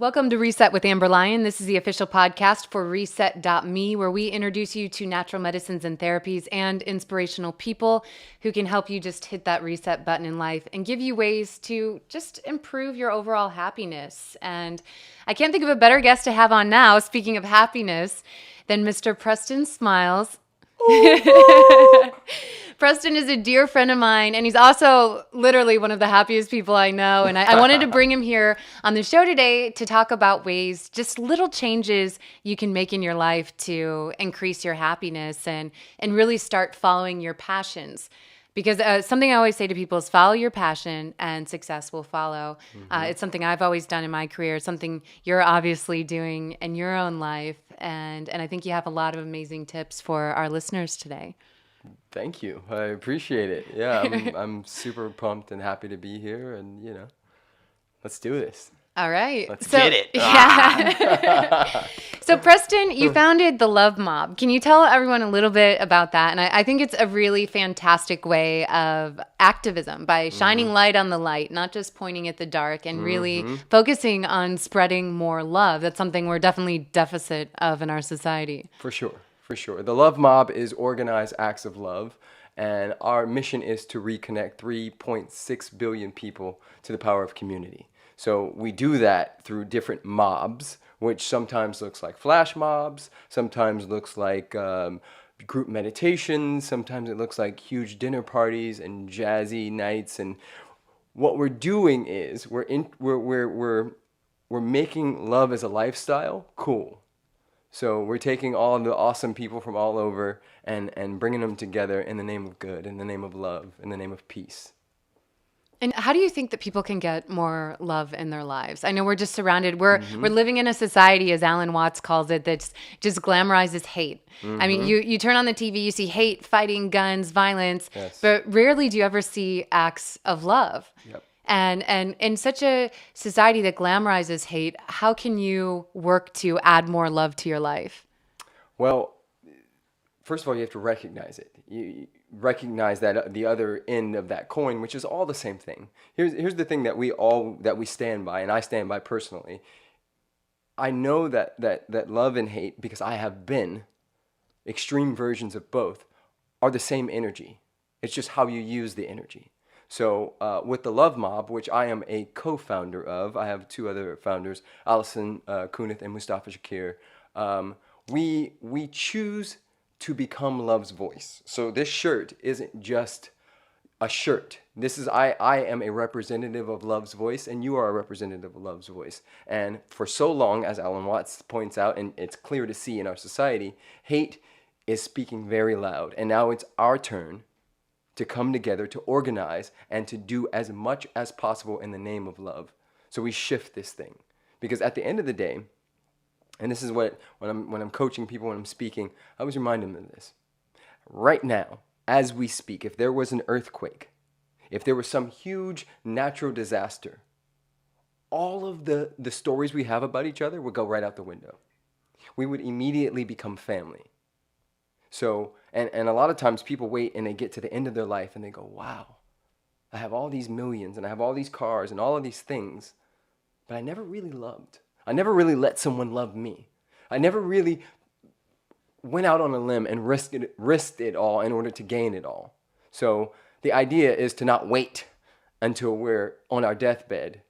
Welcome to Reset with Amber Lyon. This is the official podcast for Reset.me, where we introduce you to natural medicines and therapies and inspirational people who can help you just hit that reset button in life and give you ways to just improve your overall happiness. And I can't think of a better guest to have on now, speaking of happiness, than Mr. Preston Smiles. Preston is a dear friend of mine, and he's also literally one of the happiest people I know. And I wanted to bring him here on the show today to talk about ways, just little changes you can make in your life to increase your happiness and really start following your passions. Because something I always say to people is follow your passion and success will follow. It's something I've always done in my career, something you're obviously doing in your own life. And I think you have a lot of amazing tips for our listeners today. Thank you. I appreciate it. Yeah, I'm super pumped and happy to be here, and let's do this. All right. Let's get it. Yeah. So Preston, you founded the Love Mob. Can you tell everyone a little bit about that? And I think it's a really fantastic way of activism by shining light on the light, not just pointing at the dark, and really focusing on spreading more love. That's something we're definitely deficit of in our society. For sure. The Love Mob is organized acts of love, and our mission is to reconnect 3.6 billion people to the power of community. So we do that through different mobs, which sometimes looks like flash mobs, sometimes looks like group meditations, sometimes it looks like huge dinner parties and jazzy nights. And what we're doing is we're making love as a lifestyle cool. So we're taking all of the awesome people from all over and bringing them together in the name of good, in the name of love, in the name of peace. And how do you think that people can get more love in their lives? I know we're just surrounded. We're living in a society, as Alan Watts calls it, that just glamorizes hate. I mean, you turn on the TV, you see hate, fighting, guns, violence, but rarely do you ever see acts of love. Yep. And in such a society that glamorizes hate, how can you work to add more love to your life? Well, first of all, you have to recognize it. You recognize that the other end of that coin, which is all the same thing. Here's the thing that we stand by, and I stand by personally. I know that love and hate, because I have been extreme versions of both, are the same energy. It's just how you use the energy. So with the Love Mob, which I am a co-founder of, I have two other founders, Alison Kunith and Mustafa Shakir. We choose to become love's voice. So this shirt isn't just a shirt. This is I am a representative of love's voice, and you are a representative of love's voice. And for so long, as Alan Watts points out, and it's clear to see in our society, hate is speaking very loud. And now it's our turn to come together, to organize, and to do as much as possible in the name of love. So we shift this thing. Because at the end of the day, and this is when I'm coaching people, when I'm speaking, I always remind them of this. Right now, as we speak, if there was an earthquake, if there was some huge natural disaster, all of the stories we have about each other would go right out the window. We would immediately become family. So, and a lot of times people wait and they get to the end of their life and they go, wow, I have all these millions and I have all these cars and all of these things, but I never really loved. I never really let someone love me. I never really went out on a limb and risked it all in order to gain it all. So the idea is to not wait until we're on our deathbed,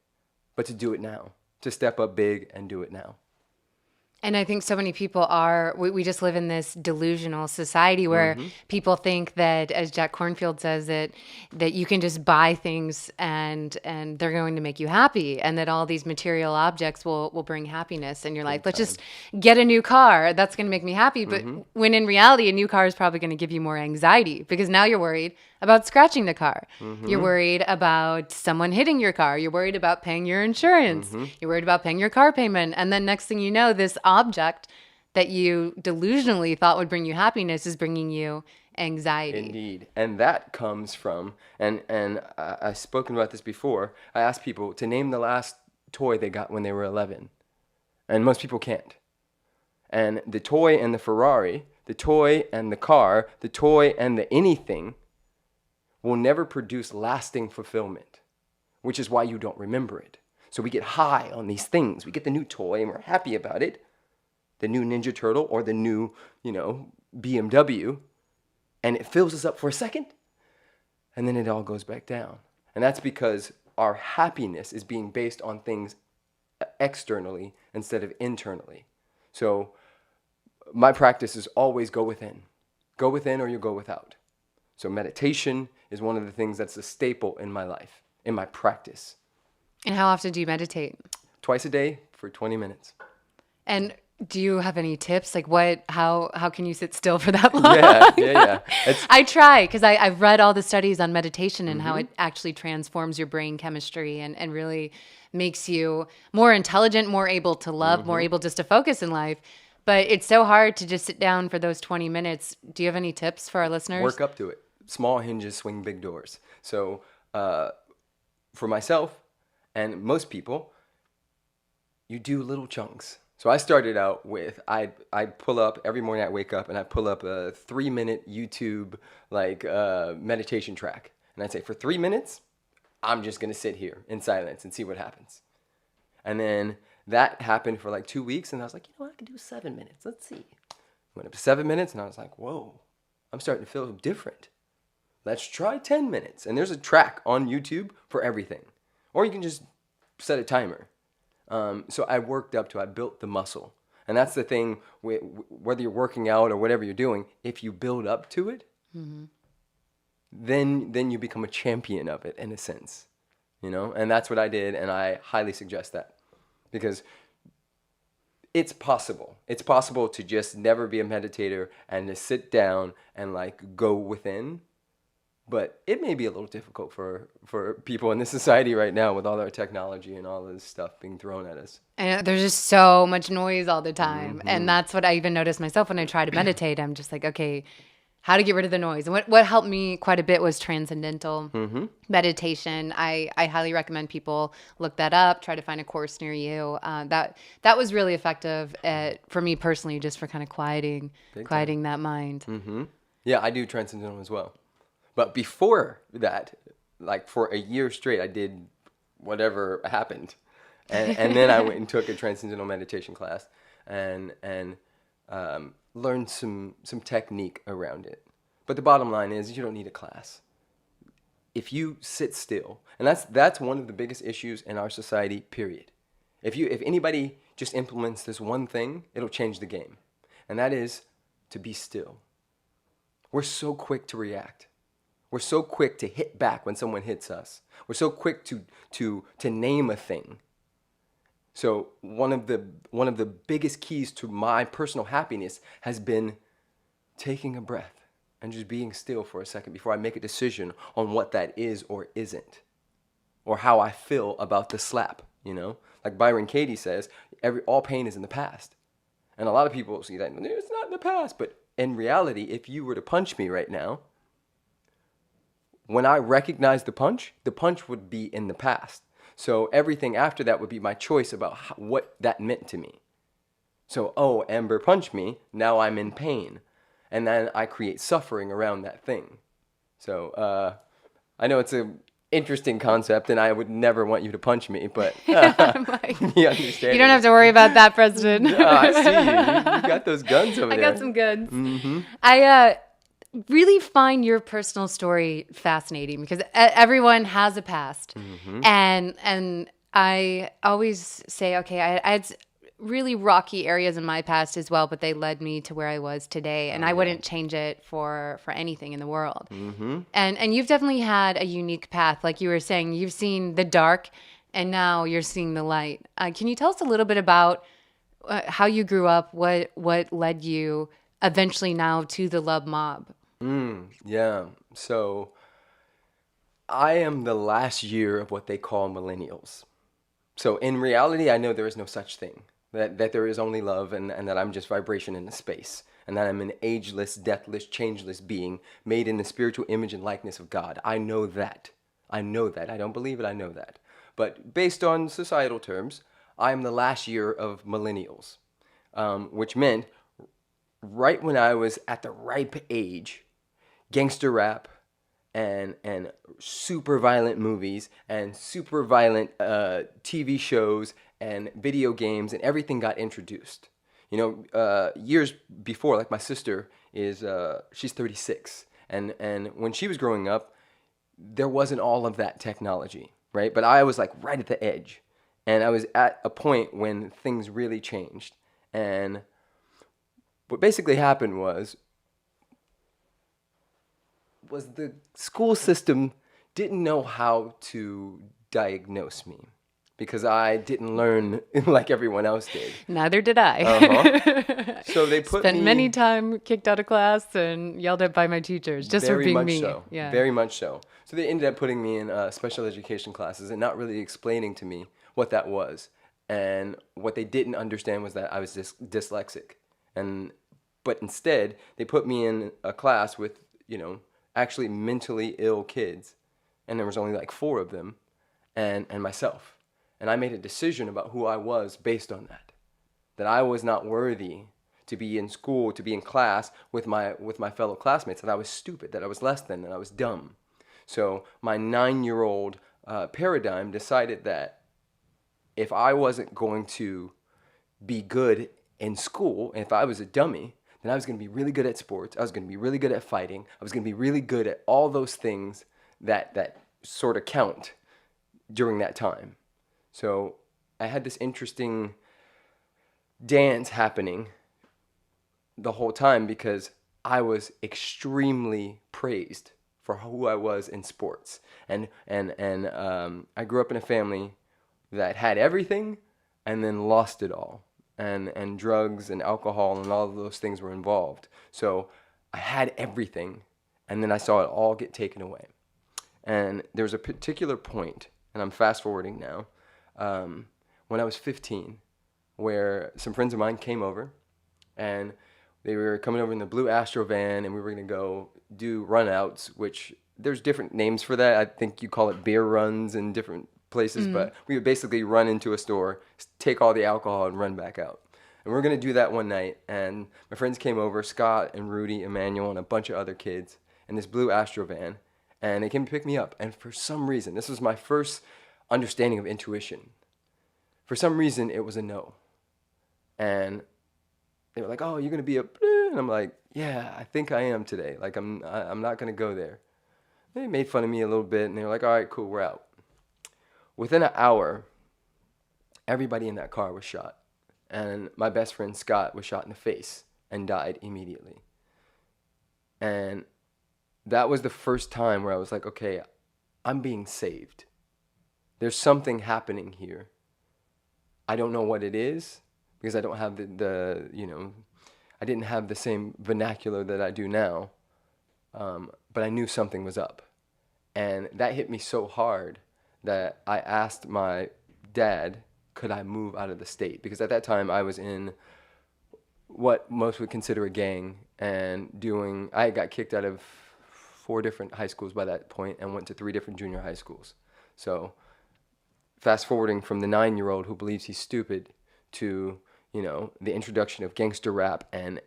but to do it now, to step up big and do it now. And I think so many people we just live in this delusional society where people think that, as Jack Kornfield says, that you can just buy things and they're going to make you happy, and that all these material objects will bring happiness in your life. Let's just get a new car. That's going to make me happy. But when in reality, a new car is probably going to give you more anxiety, because now you're worried about scratching the car. You're worried about someone hitting your car. You're worried about paying your insurance. You're worried about paying your car payment. And then next thing you know, this object that you delusionally thought would bring you happiness is bringing you anxiety. Indeed. And that comes from, and I've spoken about this before, I asked people to name the last toy they got when they were 11. And most people can't. And the toy and the Ferrari, the toy and the car, the toy and the anything will never produce lasting fulfillment, which is why you don't remember it. So we get high on these things. We get the new toy and we're happy about it. The new Ninja Turtle or the new, BMW. And it fills us up for a second. And then it all goes back down. And that's because our happiness is being based on things externally instead of internally. So my practice is always go within. Go within or you go without. So meditation is one of the things that's a staple in my life, in my practice. And how often do you meditate? Twice a day for 20 minutes. And do you have any tips? Like how can you sit still for that long? Yeah. I try because I've read all the studies on meditation and how it actually transforms your brain chemistry and really makes you more intelligent, more able to love, more able just to focus in life. But it's so hard to just sit down for those 20 minutes. Do you have any tips for our listeners? Work up to it. Small hinges swing big doors. So for myself and most people, you do little chunks. So I started out with, I'd pull up, every morning I wake up and I pull up a 3-minute YouTube meditation track. And I'd say for 3 minutes, I'm just going to sit here in silence and see what happens. And then that happened for like 2 weeks and I was like, I could do 7 minutes. Let's see. Went up to 7 minutes and I was like, whoa, I'm starting to feel different. Let's try 10 minutes. And there's a track on YouTube for everything. Or you can just set a timer. So I worked up to, I built the muscle. And that's the thing, whether you're working out or whatever you're doing, if you build up to it, then you become a champion of it in a sense, And that's what I did, and I highly suggest that. Because it's possible. It's possible to just never be a meditator and to sit down and go within. But it may be a little difficult for people in this society right now with all our technology and all this stuff being thrown at us. And there's just so much noise all the time. And that's what I even noticed myself when I try to meditate. I'm just like, okay, how to get rid of the noise. And what helped me quite a bit was transcendental meditation. I highly recommend people look that up, try to find a course near you. That was really effective for me personally, just for kind of quieting that mind. Yeah, I do transcendental as well. But before that, for a year straight, I did whatever happened. And then I went and took a transcendental meditation class and learned some technique around it. But the bottom line is you don't need a class. If you sit still, and that's one of the biggest issues in our society, period. If anybody just implements this one thing, it'll change the game. And that is to be still. We're so quick to react. We're so quick to hit back when someone hits us. We're so quick to name a thing. So one of the biggest keys to my personal happiness has been taking a breath and just being still for a second before I make a decision on what that is or isn't, or how I feel about the slap. Like Byron Katie says, all pain is in the past, and a lot of people see that it's not in the past. But in reality, if you were to punch me right now, when I recognize the punch would be in the past. So everything after that would be my choice about what that meant to me. So, Amber punched me, now I'm in pain. And then I create suffering around that thing. So I know it's an interesting concept, and I would never want you to punch me, but you understand. You don't have to worry about that, Preston. No, I see you. You got those guns over there. I got some guns. I really find your personal story fascinating because everyone has a past. And I always say, okay, I had really rocky areas in my past as well, but they led me to where I was today, and I wouldn't change it for anything in the world. And you've definitely had a unique path. Like you were saying, you've seen the dark and now you're seeing the light. Can you tell us a little bit about how you grew up, what led you eventually now to the Love Mob? Yeah. So I am the last year of what they call millennials. So in reality, I know there is no such thing, that there is only love and that I'm just vibration in the space, and that I'm an ageless, deathless, changeless being made in the spiritual image and likeness of God. I know that. I don't believe it. I know that. But based on societal terms, I am the last year of millennials, which meant right when I was at the ripe age, gangster rap and super violent movies and super violent TV shows and video games, and everything got introduced. Years before, like my sister is she's 36, and when she was growing up, there wasn't all of that technology, right? But I was like right at the edge, and I was at a point when things really changed. And what basically happened was the school system didn't know how to diagnose me because I didn't learn like everyone else did. Neither did I. So they put Spent me many time kicked out of class and yelled at by my teachers just for very being much me. so. Yeah. Very much so. So they ended up putting me in special education classes and not really explaining to me what that was. And what they didn't understand was that I was dyslexic. But instead, they put me in a class with, actually mentally ill kids. And there was only like 4 of them and myself. And I made a decision about who I was based on that. That I was not worthy to be in school, to be in class with my fellow classmates, that I was stupid, that I was less than, that I was dumb. So my 9-year-old paradigm decided that if I wasn't going to be good in school, and if I was a dummy, then I was going to be really good at sports. I was going to be really good at fighting. I was going to be really good at all those things that sort of count during that time. So I had this interesting dance happening the whole time because I was extremely praised for who I was in sports. And I grew up in a family that had everything and then lost it all. And drugs and alcohol and all of those things were involved. So I had everything, and then I saw it all get taken away. And there was a particular point, and I'm fast forwarding now, when I was 15, where some friends of mine came over, and they were coming over in the blue Astro van, and we were going to go do runouts, which there's different names for that. I think you call it beer runs in different places, but we would basically run into a store, take all the alcohol, and run back out. And we were going to do that one night, and my friends came over, Scott and Rudy, Emmanuel, and a bunch of other kids, in this blue Astro van, and they came to pick me up. And for some reason, this was my first understanding of intuition. For some reason, it was a no. And they were like, "Oh, you're going to be a..." And I'm like, "Yeah, I think I am today. Like, I'm not going to go there." They made fun of me a little bit, and they were like, "All right, cool, we're out." Within an hour, everybody in that car was shot. And my best friend, Scott, was shot in the face and died immediately. And that was the first time where I was like, okay, I'm being saved. There's something happening here. I don't know what it is because I don't have I didn't have the same vernacular that I do now. But I knew something was up. And that hit me so hard that I asked my dad, could I move out of the state? Because at that time I was in what most would consider a gang and I got kicked out of 4 different high schools by that point and went to 3 different junior high schools. So fast forwarding from the 9-year-old who believes he's stupid to, the introduction of gangster rap and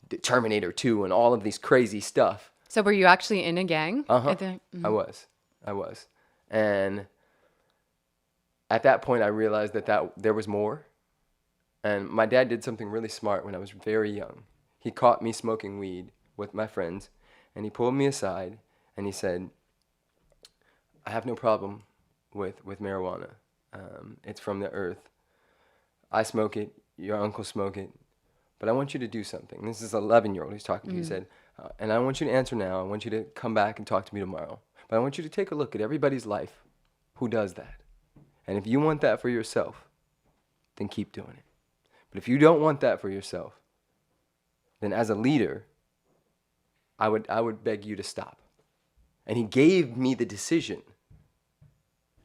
the Terminator 2 and all of these crazy stuff. So were you actually in a gang? I was. And at that point, I realized that there was more. And my dad did something really smart when I was very young. He caught me smoking weed with my friends, and he pulled me aside, and he said, "I have no problem with marijuana. It's from the earth. I smoke it. Your uncle smoke it. But I want you to do something." This is an 11-year-old he's talking to. He said, "And I want you to answer now. I want you to come back and talk to me tomorrow. But I want you to take a look at everybody's life who does that. And if you want that for yourself, then keep doing it. But if you don't want that for yourself, then as a leader, I would beg you to stop." And he gave me the decision.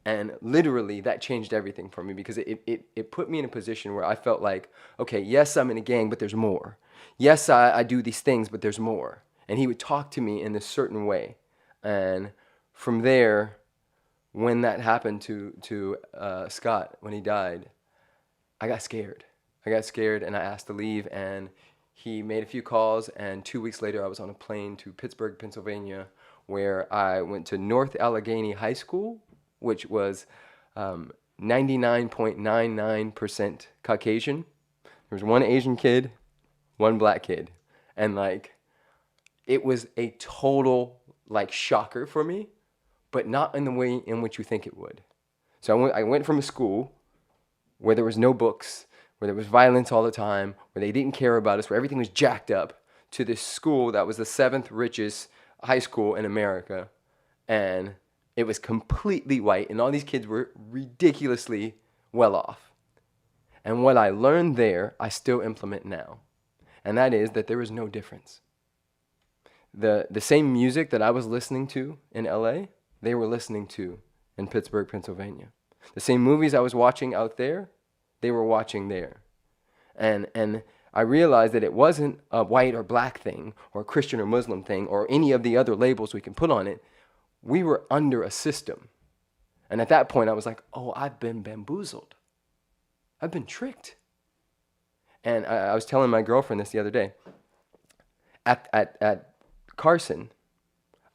And literally that changed everything for me because it put me in a position where I felt like, okay, yes, I'm in a gang, but there's more. Yes, I do these things, but there's more. And he would talk to me in this certain way. And from there, when that happened to Scott, when he died, I got scared. And I asked to leave, and he made a few calls, and 2 weeks later I was on a plane to Pittsburgh, Pennsylvania, where I went to North Allegheny High School, which was 99.99% Caucasian. There was one Asian kid, one black kid. And like, it was a total like shocker for me, but not in the way in which you think it would. So I went from a school where there was no books, where there was violence all the time, where they didn't care about us, where everything was jacked up, to this school that was the 7th richest high school in America. And it was completely white, and all these kids were ridiculously well off. And what I learned there, I still implement now. And that is that there is no difference. The same music that I was listening to in LA, they were listening to in Pittsburgh, Pennsylvania. The same movies I was watching out there, they were watching there. And I realized that it wasn't a white or black thing, or a Christian or Muslim thing, or any of the other labels we can put on it. We were under a system. And at that point, I was like, oh, I've been bamboozled. I've been tricked. And I was telling my girlfriend this the other day. At Carson,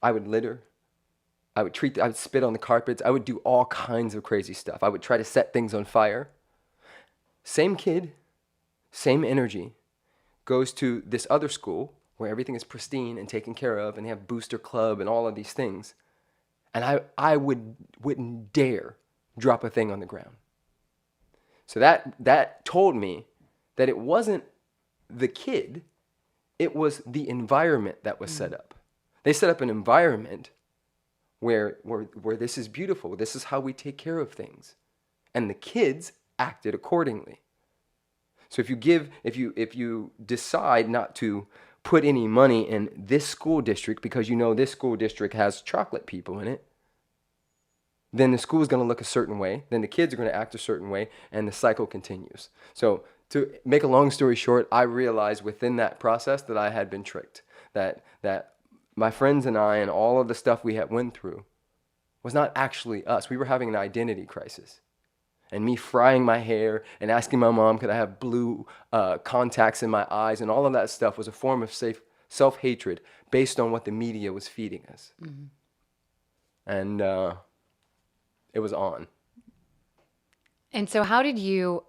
I would litter. I would spit on the carpets. I would do all kinds of crazy stuff. I would try to set things on fire. Same kid, same energy, goes to this other school where everything is pristine and taken care of, and they have booster club and all of these things. And I wouldn't dare drop a thing on the ground. So that told me that it wasn't the kid, it was the environment that was set up. They set up an environment where this is beautiful. This is how we take care of things. And the kids acted accordingly. So if you decide not to put any money in this school district because you know this school district has chocolate people in it, then the school is going to look a certain way, then the kids are going to act a certain way, and the cycle continues. So to make a long story short, I realized within that process that I had been tricked, that my friends and I and all of the stuff we had went through was not actually us. We were having an identity crisis. And me frying my hair and asking my mom, could I have blue contacts in my eyes, and all of that stuff was a form of self-hatred based on what the media was feeding us. Mm-hmm. And it was on. And so how did you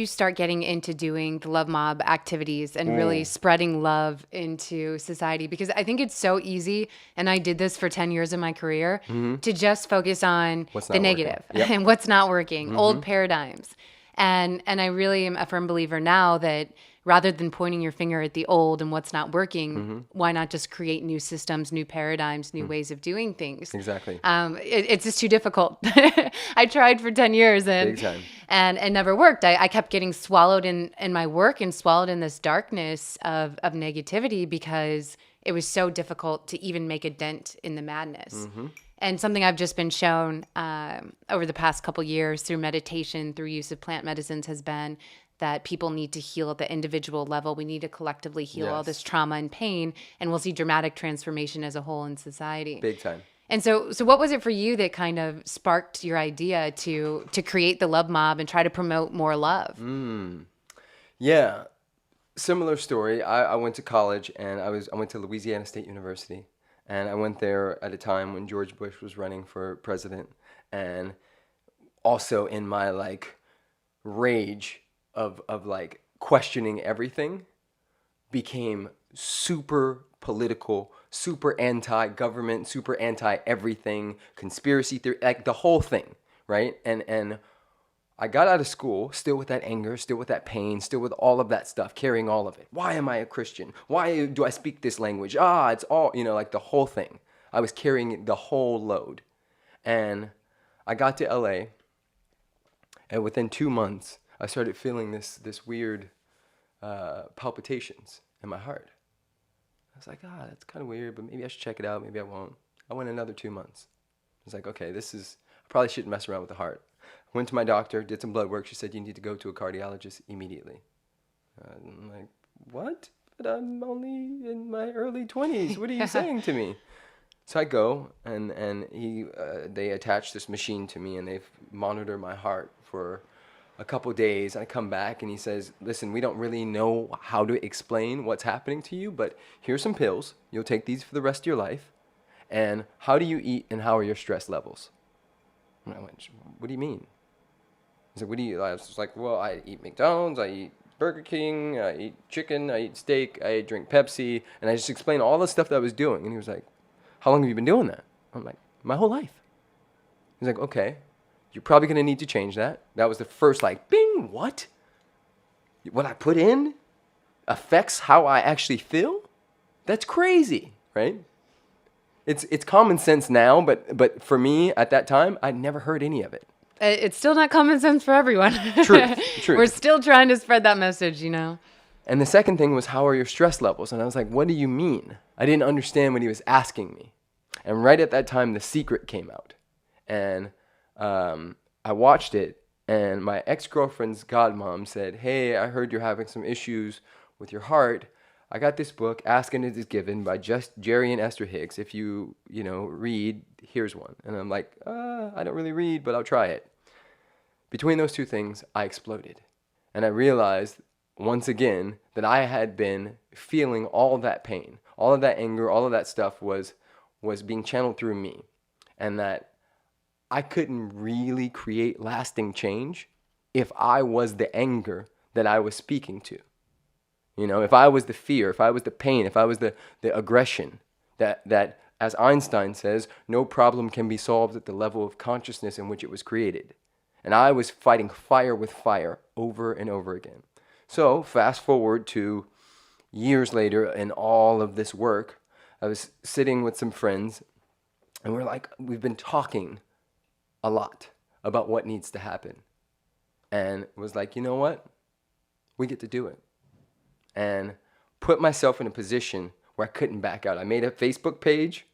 start getting into doing the Love Mob activities and really spreading love into society? Because I think it's so easy, and I did this for 10 years of my career, to just focus on the negative and what's not working, old paradigms. And I really am a firm believer now that rather than pointing your finger at the old and what's not working, why not just create new systems, new paradigms, new ways of doing things? Exactly. It's just too difficult. I tried for 10 years and never worked. I kept getting swallowed in my work and swallowed in this darkness of negativity because it was so difficult to even make a dent in the madness. Mm-hmm. And something I've just been shown over the past couple years through meditation, through use of plant medicines, has been that people need to heal at the individual level. We need to collectively heal all this trauma and pain, and we'll see dramatic transformation as a whole in society. Big time. And so what was it for you that kind of sparked your idea to create the Love Mob and try to promote more love? Yeah, similar story. I went to college, and I went to Louisiana State University, and I went there at a time when George Bush was running for president, and also in my like rage of like questioning everything, became super political, super anti-government, super anti-everything, conspiracy theory, like the whole thing, right? And I got out of school still with that anger, still with that pain, still with all of that stuff, carrying all of it. Why am I a Christian? Why do I speak this language? It's all, like the whole thing. I was carrying the whole load. And I got to LA, and within 2 months, I started feeling this weird palpitations in my heart. I was like, that's kind of weird, but maybe I should check it out. Maybe I won't. I went another 2 months. I was like, okay, I probably shouldn't mess around with the heart. I went to my doctor, did some blood work. She said, you need to go to a cardiologist immediately. I'm like, what? But I'm only in my early 20s. What are you saying to me? So I go, and they attach this machine to me, and they monitor my heart for a couple days. I come back, and he says, listen, we don't really know how to explain what's happening to you, but here's some pills. You'll take these for the rest of your life, And how do you eat and how are your stress levels? And I went, what do you mean? He's like, what do you, I was just like, well, I eat McDonald's, I eat Burger King, I eat chicken, I eat steak, I drink Pepsi. And I just explained all the stuff that I was doing. And he was like, how long have you been doing that? I'm like, my whole life. He's like, okay, you're probably going to need to change that. That was the first like, bing, what? What I put in affects how I actually feel? That's crazy, right? It's common sense now, but for me at that time, I'd never heard any of it. It's still not common sense for everyone. Truth. We're still trying to spread that message, you know? And the second thing was, how are your stress levels? And I was like, what do you mean? I didn't understand what he was asking me. And right at that time, The Secret came out. And I watched it, and my ex-girlfriend's godmom said, hey, I heard you're having some issues with your heart. I got this book, Ask and It Is Given, by Jerry and Esther Hicks. If you read, here's one. And I'm like, I don't really read, but I'll try it. Between those two things, I exploded. And I realized, once again, that I had been feeling all of that pain, all of that anger, all of that stuff was being channeled through me. And that I couldn't really create lasting change if I was the anger that I was speaking to. If I was the fear, if I was the pain, if I was the aggression, that, as Einstein says, no problem can be solved at the level of consciousness in which it was created. And I was fighting fire with fire over and over again. So fast forward to years later in all of this work, I was sitting with some friends, and we've been talking a lot about what needs to happen. And it was like, you know what? We get to do it. And put myself in a position where I couldn't back out. I made a Facebook page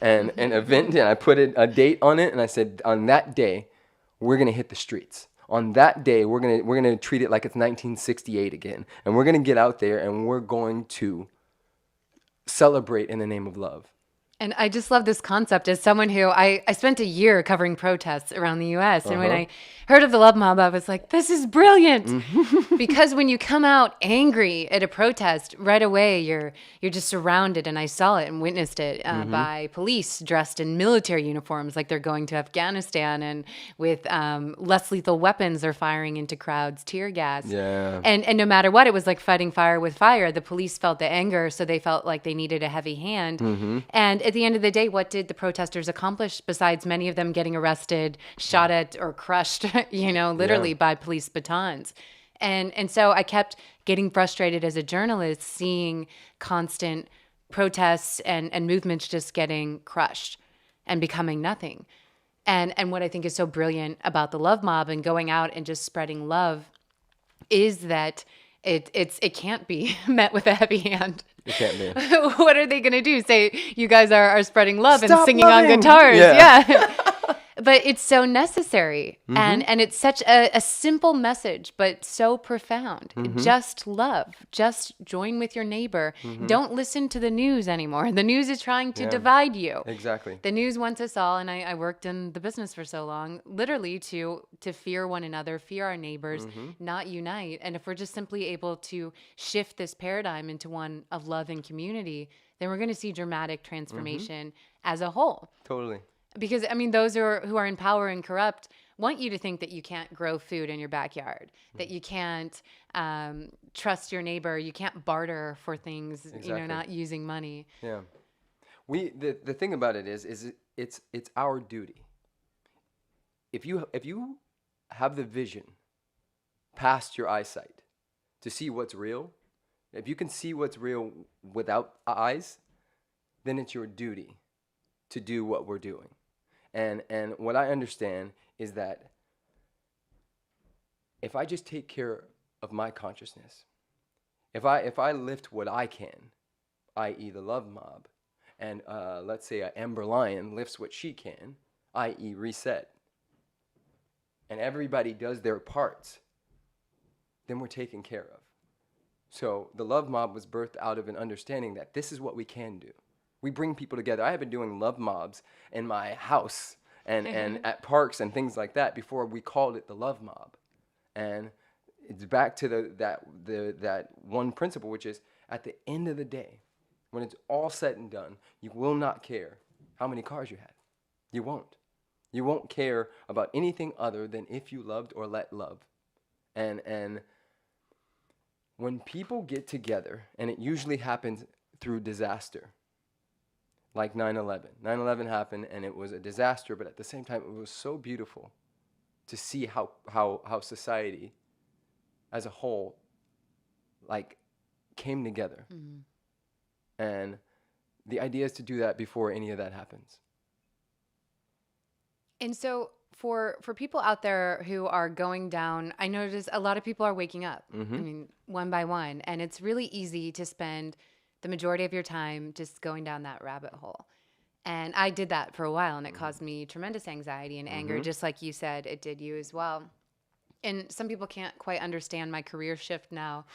and an event, and I put a date on it, and I said, on that day, we're going to hit the streets. On that day, we're gonna treat it like it's 1968 again. And we're going to get out there, and we're going to celebrate in the name of love. And I just love this concept as someone who I spent a year covering protests around the U.S. And when I heard of the Love Mob, I was like, this is brilliant. Because when you come out angry at a protest, right away you're just surrounded. And I saw it and witnessed it by police dressed in military uniforms like they're going to Afghanistan, and with less lethal weapons they're firing into crowds, tear gas. Yeah. And no matter what, it was like fighting fire with fire. The police felt the anger, so they felt like they needed a heavy hand. And at the end of the day, what did the protesters accomplish besides many of them getting arrested, shot at, or crushed, literally by police batons? And so I kept getting frustrated as a journalist, seeing constant protests and movements just getting crushed and becoming nothing. And what I think is so brilliant about the Love Mob and going out and just spreading love is that it can't be met with a heavy hand. It can't be. What are they going to do? Say you guys are spreading love Stop and singing loving. on guitars. Yeah. But it's so necessary. And it's such a simple message, but so profound. Just love. Just join with your neighbor. Don't listen to the news anymore. The news is trying to divide you. Exactly. The news wants us all, and I worked in the business for so long, literally to fear one another, fear our neighbors, not unite. And if we're just simply able to shift this paradigm into one of love and community, then we're going to see dramatic transformation as a whole. Totally. Because, those who are in power and corrupt want you to think that you can't grow food in your backyard, that you can't trust your neighbor, you can't barter for things, Exactly. not using money. Yeah. The thing about it is it's our duty. If you have the vision past your eyesight to see what's real, if you can see what's real without eyes, then it's your duty to do what we're doing. And what I understand is that if I just take care of my consciousness, if I lift what I can, i.e. the Love Mob, and let's say Amber Lyon lifts what she can, i.e. reset, and everybody does their parts, then we're taken care of. So the Love Mob was birthed out of an understanding that this is what we can do. We bring people together. I have been doing love mobs in my house and at parks and things like that before we called it the Love Mob. And it's back to that one principle, which is at the end of the day, when it's all said and done, you will not care how many cars you had. You won't. You won't care about anything other than if you loved or let love. And when people get together, and it usually happens through disaster, like 9/11. 9/11 happened, and it was a disaster, but at the same time, it was so beautiful to see how society as a whole, like, came together. Mm-hmm. And the idea is to do that before any of that happens. And so for people out there who are going down, I notice a lot of people are waking up. Mm-hmm. I mean, one by one. And it's really easy to spend the majority of your time just going down that rabbit hole. And I did that for a while, and it caused me tremendous anxiety and anger, mm-hmm. just like you said, it did you as well. And some people can't quite understand my career shift now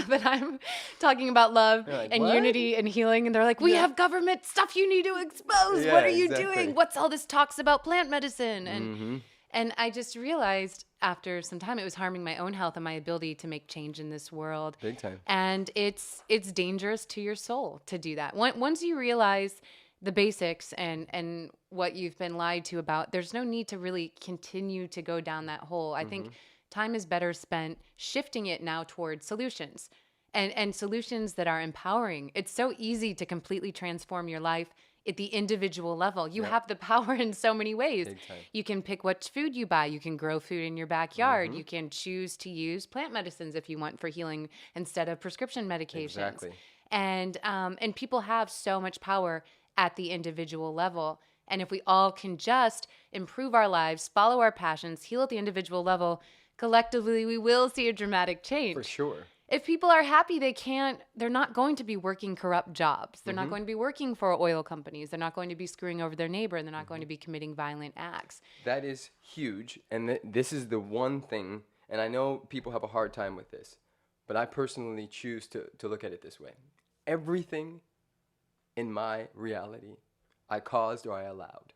that I'm talking about love and what? Unity and healing. And they're like, we have government stuff you need to expose. Yeah, what are you doing? What's all this talks about plant medicine? And mm-hmm. and I just realized after some time it was harming my own health and my ability to make change in this world. Big time. And it's dangerous to your soul to do that. Once you realize the basics and what you've been lied to about, there's no need to really continue to go down that hole. I mm-hmm. think time is better spent shifting it now towards solutions and solutions that are empowering. It's so easy to completely transform your life at the individual level. You have the power in so many ways. You can pick what food you buy. You can grow food in your backyard. Mm-hmm. You can choose to use plant medicines if you want for healing instead of prescription medications. Exactly. And people have so much power at the individual level. And if we all can just improve our lives, follow our passions, heal at the individual level, collectively, we will see a dramatic change. For sure. If people are happy, they're not going to be working corrupt jobs. They're mm-hmm. not going to be working for oil companies. They're not going to be screwing over their neighbor, and they're not mm-hmm. going to be committing violent acts. That is huge. And this is the one thing, and I know people have a hard time with this, but I personally choose to look at it this way. Everything in my reality, I caused or I allowed.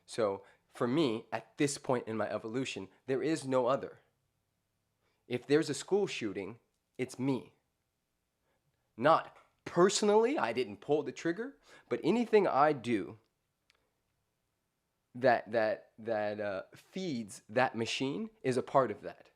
So for me, at this point in my evolution, there is no other. If there's a school shooting, it's me. Not personally, I didn't pull the trigger, but anything I do that feeds that machine is a part of that.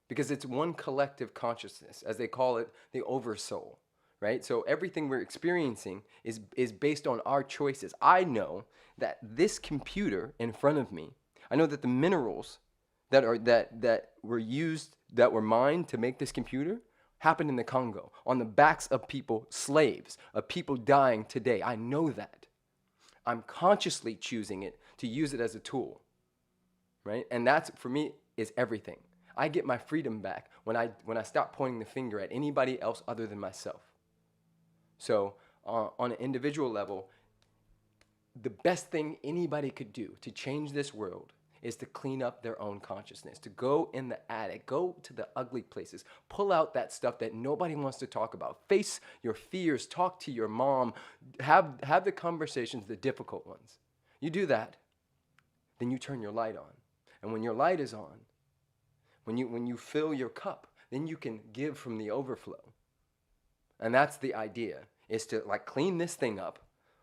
Because it's one collective consciousness, as they call it, the oversoul. Right? So everything we're experiencing is based on our choices. I know that this computer in front of me, I know that the minerals that were used, that were mined to make this computer, happened in the Congo, on the backs of people, slaves, of people dying today. I know that. I'm consciously choosing it to use it as a tool. Right? And that's, for me, is everything. I get my freedom back when I stop pointing the finger at anybody else other than myself. So on an individual level, the best thing anybody could do to change this world is to clean up their own consciousness, to go in the attic, go to the ugly places, pull out that stuff that nobody wants to talk about, face your fears, talk to your mom, have the conversations, the difficult ones. You do that, then you turn your light on. And when your light is on, when you fill your cup, then you can give from the overflow. And that's the idea, is to like clean this thing up.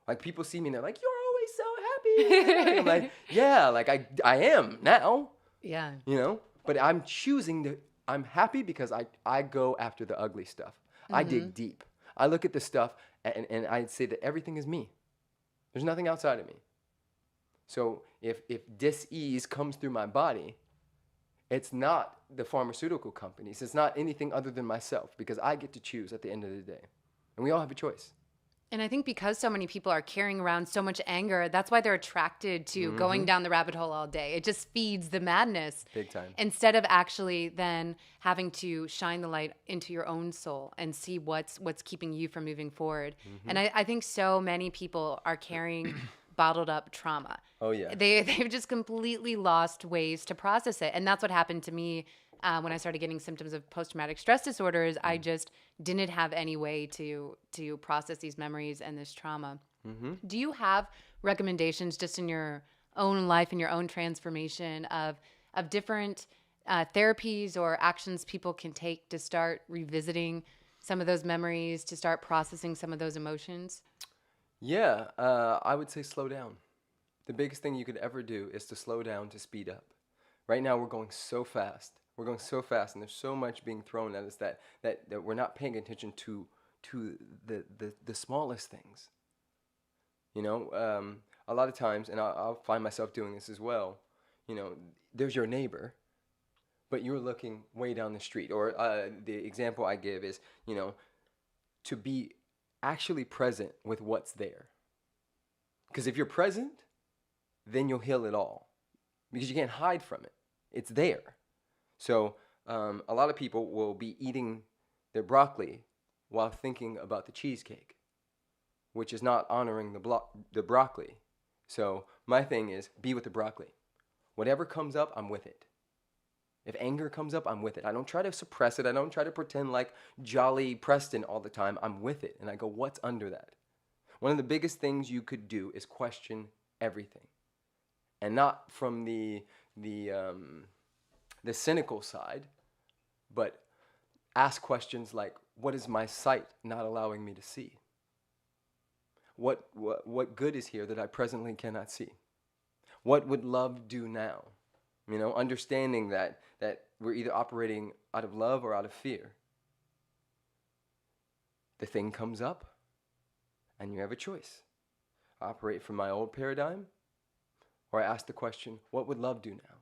Like people see me and they're like, you're always so happy. I'm like, yeah, like I am now. Yeah. You know, but I'm I'm happy because I go after the ugly stuff. Mm-hmm. I dig deep. I look at the stuff and I say that everything is me. There's nothing outside of me. So if dis-ease comes through my body, it's not the pharmaceutical companies. It's not anything other than myself, because I get to choose at the end of the day. And we all have a choice. And I think because so many people are carrying around so much anger, that's why they're attracted to mm-hmm. going down the rabbit hole all day. It just feeds the madness. Big time. Instead of actually then having to shine the light into your own soul and see what's keeping you from moving forward. Mm-hmm. And I think so many people are carrying bottled up trauma. Oh, yeah. They've just completely lost ways to process it. And that's what happened to me when I started getting symptoms of post-traumatic stress disorders. I just didn't have any way to process these memories and this trauma. Mm-hmm. Do you have recommendations just in your own life and your own transformation of different therapies or actions people can take to start revisiting some of those memories, to start processing some of those emotions? Yeah, I would say slow down. The biggest thing you could ever do is to slow down to speed up. Right now, we're going so fast. We're going so fast, and there's so much being thrown at us that we're not paying attention to the smallest things. You know, a lot of times, and I'll find myself doing this as well. You know, there's your neighbor, but you're looking way down the street. Or the example I give is, you know, to be actually present with what's there. Because if you're present, then you'll heal it all. Because you can't hide from it. It's there. So a lot of people will be eating their broccoli while thinking about the cheesecake, which is not honoring the broccoli. So my thing is be with the broccoli. Whatever comes up, I'm with it. If anger comes up, I'm with it. I don't try to suppress it. I don't try to pretend like jolly Preston all the time. I'm with it. And I go, what's under that? One of the biggest things you could do is question everything. And not from the cynical side, but ask questions like, what is my sight not allowing me to see? What good is here that I presently cannot see? What would love do now? You know, understanding that we're either operating out of love or out of fear. The thing comes up, and you have a choice. I operate from my old paradigm, or I ask the question, what would love do now?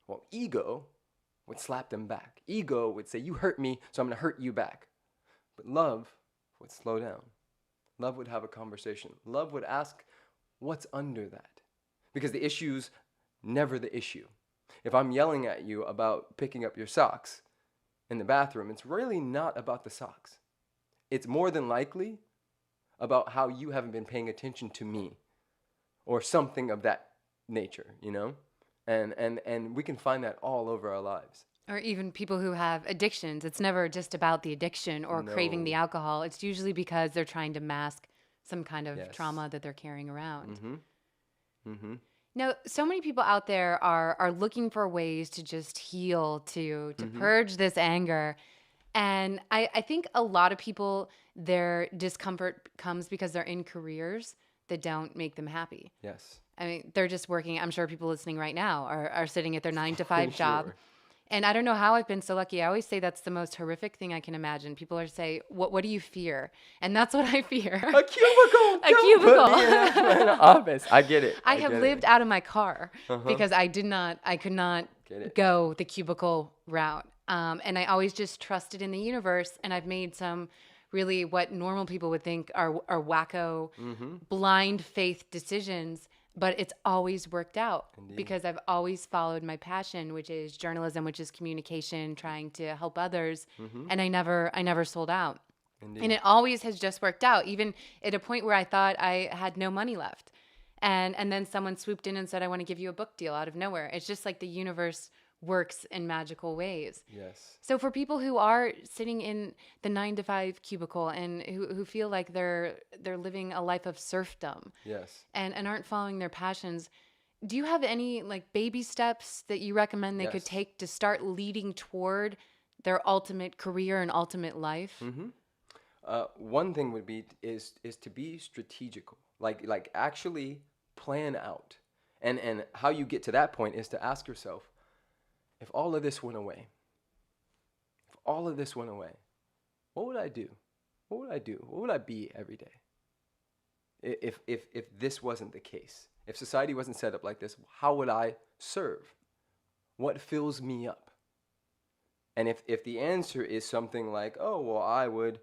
Well, ego would slap them back. Ego would say, you hurt me, so I'm going to hurt you back. But love would slow down. Love would have a conversation. Love would ask, what's under that? Because the issue's never the issue. If I'm yelling at you about picking up your socks in the bathroom, it's really not about the socks. It's more than likely about how you haven't been paying attention to me or something of that nature, you know? And we can find that all over our lives. Or even people who have addictions. It's never just about the addiction or craving the No. alcohol. It's usually because they're trying to mask some kind of Yes. trauma that they're carrying around. Mm-hmm. Mm-hmm. Now, so many people out there are looking for ways to just heal, to purge this anger. And I think a lot of people, their discomfort comes because they're in careers that don't make them happy. Yes. I mean, they're just working. I'm sure people listening right now are sitting at their 9 to 5 job. Sure. And I don't know how I've been so lucky. I always say that's the most horrific thing I can imagine. People are say, "What do you fear?" And that's what I fear. A cubicle. A cubicle. Put me in an office. I get it. I have get lived it. out of my car because I could not Get it. go the cubicle route. And I always just trusted in the universe. And I've made some really what normal people would think are wacko, blind faith decisions. But it's always worked out because I've always followed my passion, which is journalism, which is communication, trying to help others. And I never sold out. Indeed. And it always has just worked out, even at a point where I thought I had no money left. And then someone swooped in and said, I want to give you a book deal out of nowhere. It's just like the universe works in magical ways. Yes. So for people who are sitting in the 9 to 5 cubicle and who feel like they're living a life of serfdom Yes. and aren't following their passions, do you have any like baby steps that you recommend they could Yes. take to start leading toward their ultimate career and ultimate life? One thing would be is to be strategical, like actually plan out, and how you get to that point is to ask yourself, if all of this went away, what would I do? What would I do? What would I be every day? If this wasn't the case, if society wasn't set up like this, how would I serve? What fills me up? And if the answer is something like, oh, well, I would,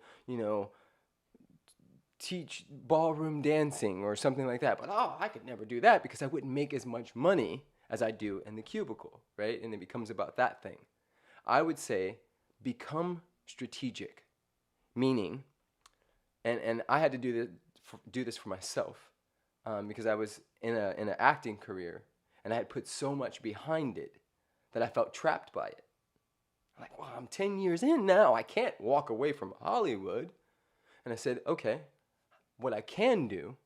teach ballroom dancing or something like that, but I could never do that because I wouldn't make as much money as I do in the cubicle, right? And it becomes about that thing. I would say become strategic, meaning, and I had to do this for myself because I was in an acting career and I had put so much behind it that I felt trapped by it. I'm like, well, I'm 10 years in now. I can't walk away from Hollywood. And I said, okay, what I can do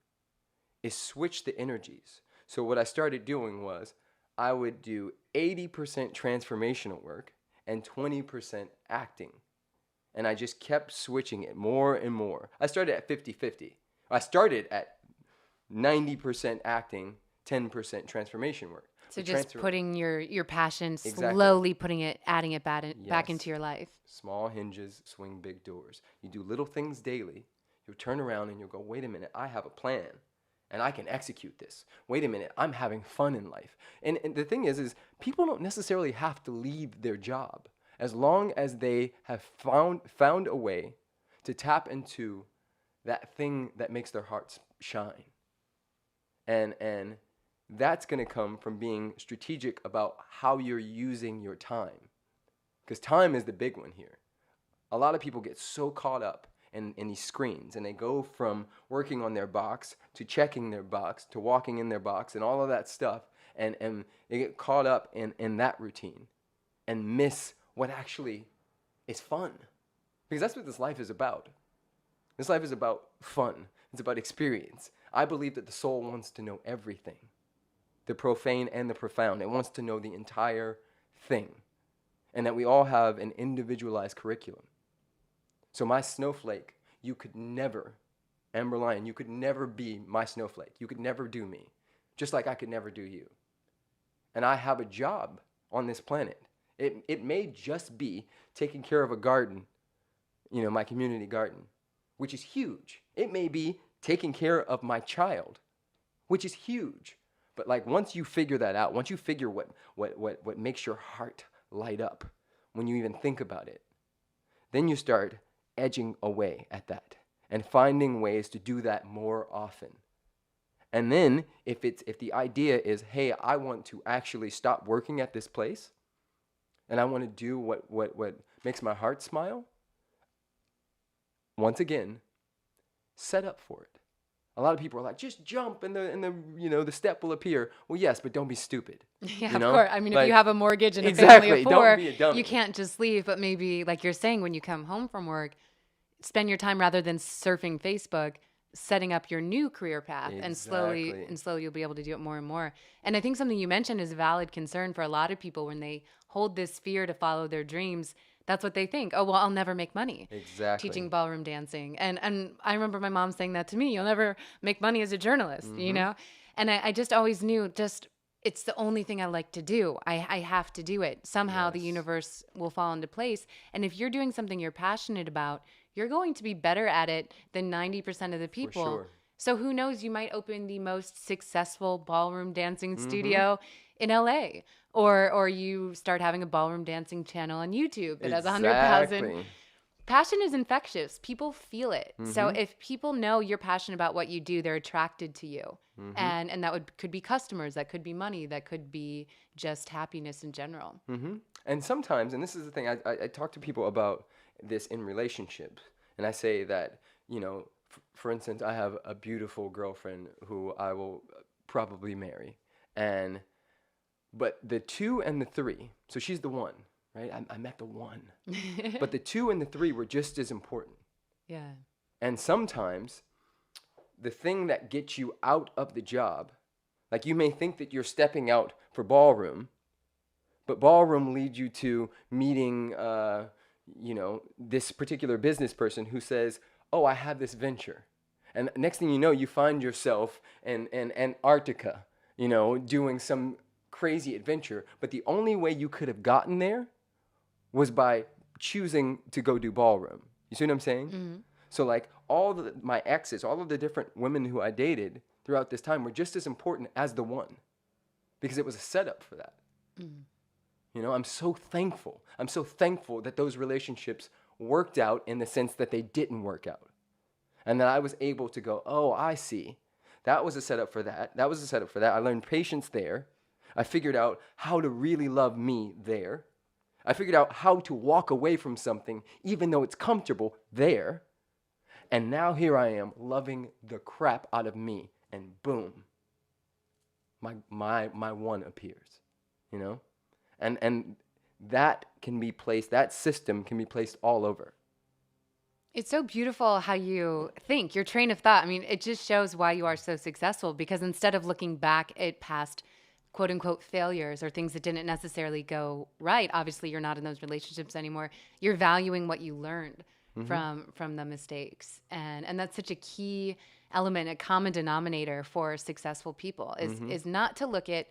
is switch the energies. So what I started doing was I would do 80% transformational work and 20% acting. And I just kept switching it more and more. I started at 50-50. I started at 90% acting, 10% transformation work. So The just putting your passion, Exactly. slowly adding it back Yes. into your life. Small hinges swing big doors. You do little things daily. You'll turn around and you'll go, wait a minute, I have a plan and I can execute this. Wait a minute, I'm having fun in life. And the thing is people don't necessarily have to leave their job as long as they have found a way to tap into that thing that makes their hearts shine. And that's going to come from being strategic about how you're using your time. Because time is the big one here. A lot of people get so caught up in these screens, and they go from working on their box to checking their box to walking in their box and all of that stuff, and they get caught up in that routine and miss what actually is fun. Because that's what this life is about. This life is about fun. It's about experience. I believe that the soul wants to know everything, the profane and the profound. It wants to know the entire thing, and that we all have an individualized curriculum. So my snowflake, you could never, Amber Lyon, you could never be my snowflake. You could never do me, just like I could never do you. And I have a job on this planet. It may just be taking care of a garden, my community garden, which is huge. It may be taking care of my child, which is huge. But like once you figure that out, once you figure what makes your heart light up when you even think about it, then you start edging away at that and finding ways to do that more often. And then if the idea is, hey, I want to actually stop working at this place and I want to do what makes my heart smile, once again, set up for it. A lot of people are like, just jump and the step will appear. Well, yes, but don't be stupid. Yeah, of course. I mean, if you have a mortgage and a exactly, family of don't 4, be a dummy. you can't just leave. But maybe, like you're saying, when you come home from work, spend your time rather than surfing Facebook, setting up your new career path, and slowly you'll be able to do it more and more. And I think something you mentioned is a valid concern for a lot of people when they hold this fear to follow their dreams. That's what they think. Oh, well, I'll never make money teaching ballroom dancing. And I remember my mom saying that to me. You'll never make money as a journalist, And I just always knew it's the only thing I like to do. I have to do it. Somehow the universe will fall into place. And if you're doing something you're passionate about, you're going to be better at it than 90% of the people. For sure. So who knows, you might open the most successful ballroom dancing studio in LA. Or you start having a ballroom dancing channel on YouTube that has 100,000. Passion is infectious. People feel it. So if people know you're passionate about what you do, they're attracted to you. And that could be customers, that could be money, that could be just happiness in general. And sometimes, and this is the thing, I talk to people about this in relationships, and I say that, for instance, I have a beautiful girlfriend who I will probably marry, but the 2 and the 3, so she's the 1, right? I met the 1, but the 2 and the 3 were just as important. Yeah. And sometimes the thing that gets you out of the job, like you may think that you're stepping out for ballroom, but ballroom leads you to meeting, this particular business person who says, oh, I have this venture. And next thing you know, you find yourself in Antarctica, doing some crazy adventure. But the only way you could have gotten there was by choosing to go do ballroom. You see what I'm saying? So like my exes, all of the different women who I dated throughout this time were just as important as the 1, because it was a setup for that. I'm so thankful. I'm so thankful that those relationships worked out in the sense that they didn't work out. And that I was able to go, oh, I see. That was a setup for that. That was a setup for that. I learned patience there. I figured out how to really love me there. I figured out how to walk away from something even though it's comfortable there. And now here I am loving the crap out of me. And boom, my 1 appears, And that can be placed, that system can be placed all over. It's so beautiful how you think, your train of thought. I mean, it just shows why you are so successful, because instead of looking back at past quote unquote failures or things that didn't necessarily go right, obviously you're not in those relationships anymore. You're valuing what you learned from the mistakes. And that's such a key element, a common denominator for successful people Mm-hmm. is not to look at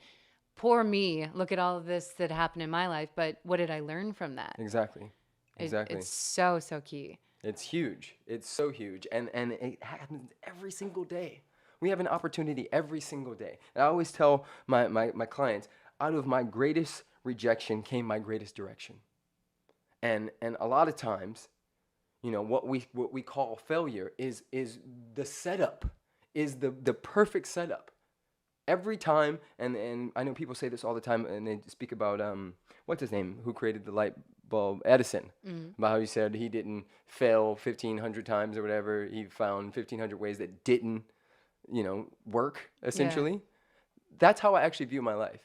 poor me, look at all of this that happened in my life, but what did I learn from that? Exactly. Exactly. It's so, so key. It's huge. It's so huge. And it happens every single day. We have an opportunity every single day. And I always tell my clients, out of my greatest rejection came my greatest direction. And a lot of times, what we call failure is the setup, is the perfect setup. Every time, and I know people say this all the time, and they speak about what's his name, who created the light bulb, Edison, about how he said he didn't fail 1,500 times or whatever. He found 1,500 ways that didn't, work, essentially. That's how I actually view my life.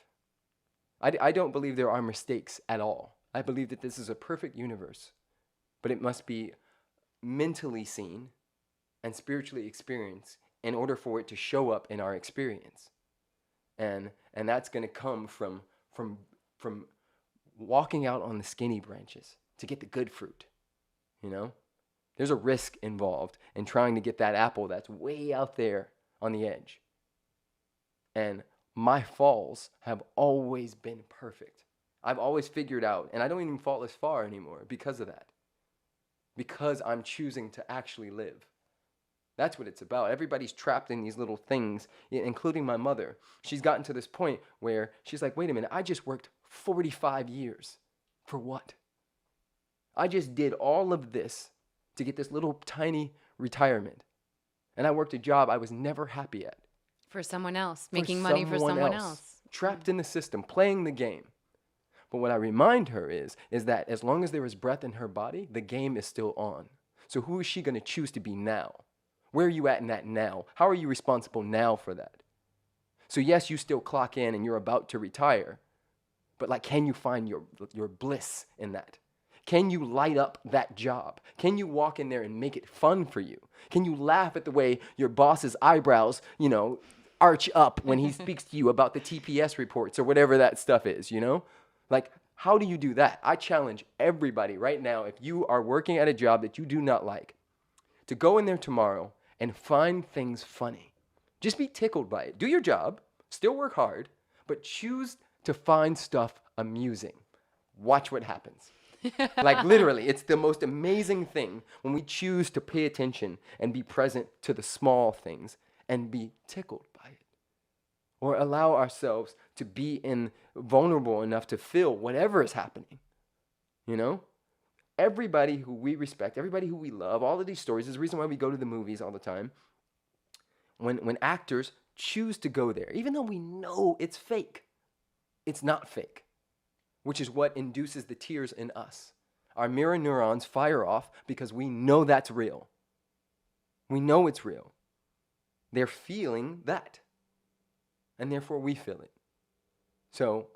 I don't believe there are mistakes at all. I believe that this is a perfect universe, but it must be mentally seen and spiritually experienced in order for it to show up in our experience. And that's going to come from walking out on the skinny branches to get the good fruit. There's a risk involved in trying to get that apple that's way out there on the edge. And my falls have always been perfect. I've always figured out, and I don't even fall as far anymore because of that. Because I'm choosing to actually live. That's what it's about. Everybody's trapped in these little things, including my mother. She's gotten to this point where she's like, wait a minute, I just worked 45 years. For what? I just did all of this to get this little tiny retirement. And I worked a job I was never happy at. For someone else, making money for someone else. Trapped in the system, playing the game. But what I remind her is that as long as there is breath in her body, the game is still on. So who is she going to choose to be now? Where are you at in that now? How are you responsible now for that? So yes, you still clock in and you're about to retire, but can you find your bliss in that? Can you light up that job? Can you walk in there and make it fun for you? Can you laugh at the way your boss's eyebrows, arch up when he speaks to you about the TPS reports or whatever that stuff is, How do you do that? I challenge everybody right now, if you are working at a job that you do not like, to go in there tomorrow and find things funny. Just be tickled by it. Do your job, still work hard, but choose to find stuff amusing. Watch what happens. Literally, it's the most amazing thing when we choose to pay attention and be present to the small things and be tickled by it. Or allow ourselves to be vulnerable enough to feel whatever is happening. Everybody who we respect, everybody who we love, all of these stories is the reason why we go to the movies all the time. When actors choose to go there, even though we know it's fake, it's not fake, which is what induces the tears in us. Our mirror neurons fire off because we know that's real. We know it's real. They're feeling that, and therefore we feel it. So,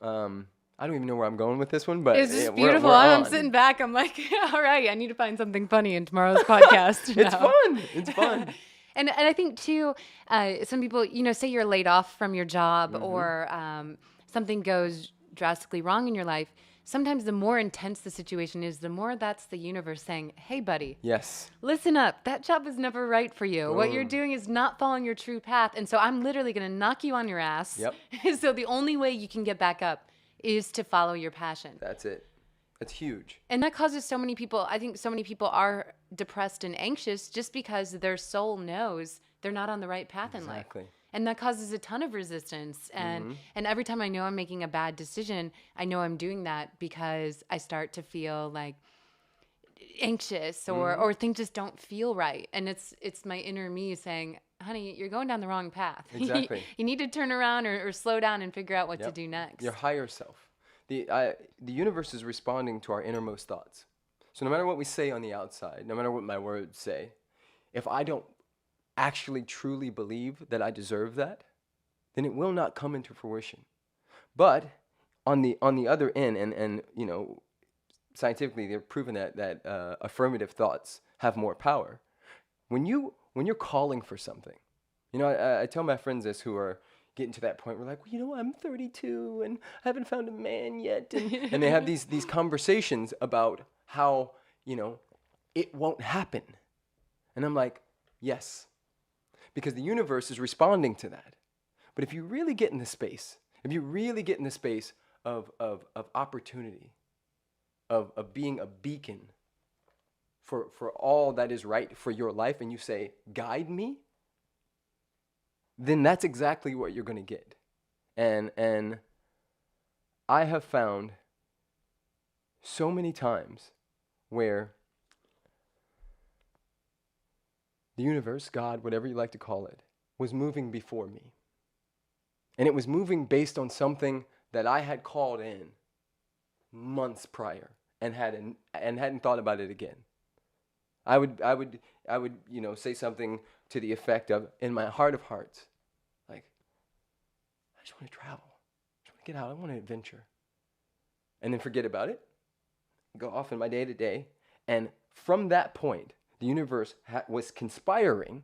I don't even know where I'm going with this one, but it's just beautiful. I'm sitting back. I'm like, all right, I need to find something funny in tomorrow's podcast. It's fun. It's fun. And I think too, some people, say you're laid off from your job or something goes drastically wrong in your life. Sometimes the more intense the situation is, the more that's the universe saying, hey, buddy. Yes. Listen up. That job is never right for you. What you're doing is not following your true path. And so I'm literally going to knock you on your ass. Yep. So the only way you can get back up is to follow your passion. That's it. That's huge. And that causes so many people, I think so many people are depressed and anxious just because their soul knows they're not on the right path in life. Exactly. And that causes a ton of resistance. And every time I know I'm making a bad decision, I know I'm doing that because I start to feel anxious or things just don't feel right. And it's my inner me saying, honey, you're going down the wrong path. Exactly. You need to turn around or slow down and figure out what to do next. Your higher self. The universe is responding to our innermost thoughts. So no matter what we say on the outside, no matter what my words say, if I don't actually truly believe that I deserve that, then it will not come into fruition. But on the other end, and scientifically they've proven that affirmative thoughts have more power. When you're calling for something, I tell my friends this who are getting to that point. We're like, I'm 32 and I haven't found a man yet, and they have these conversations about how it won't happen, and I'm like, yes. because the universe is responding to that. But if you really get in the space, of opportunity, of being a beacon for all that is right for your life, and you say, guide me, then that's exactly what you're going to get. And I have found so many times where the universe, God, whatever you like to call it, was moving before me. And it was moving based on something that I had called in months prior and hadn't thought about it again. I would say something to the effect of, in my heart of hearts, like, I just want to travel. I just want to get out. I want to adventure. And then forget about it. Go off in my day to day. And from that point, the universe was conspiring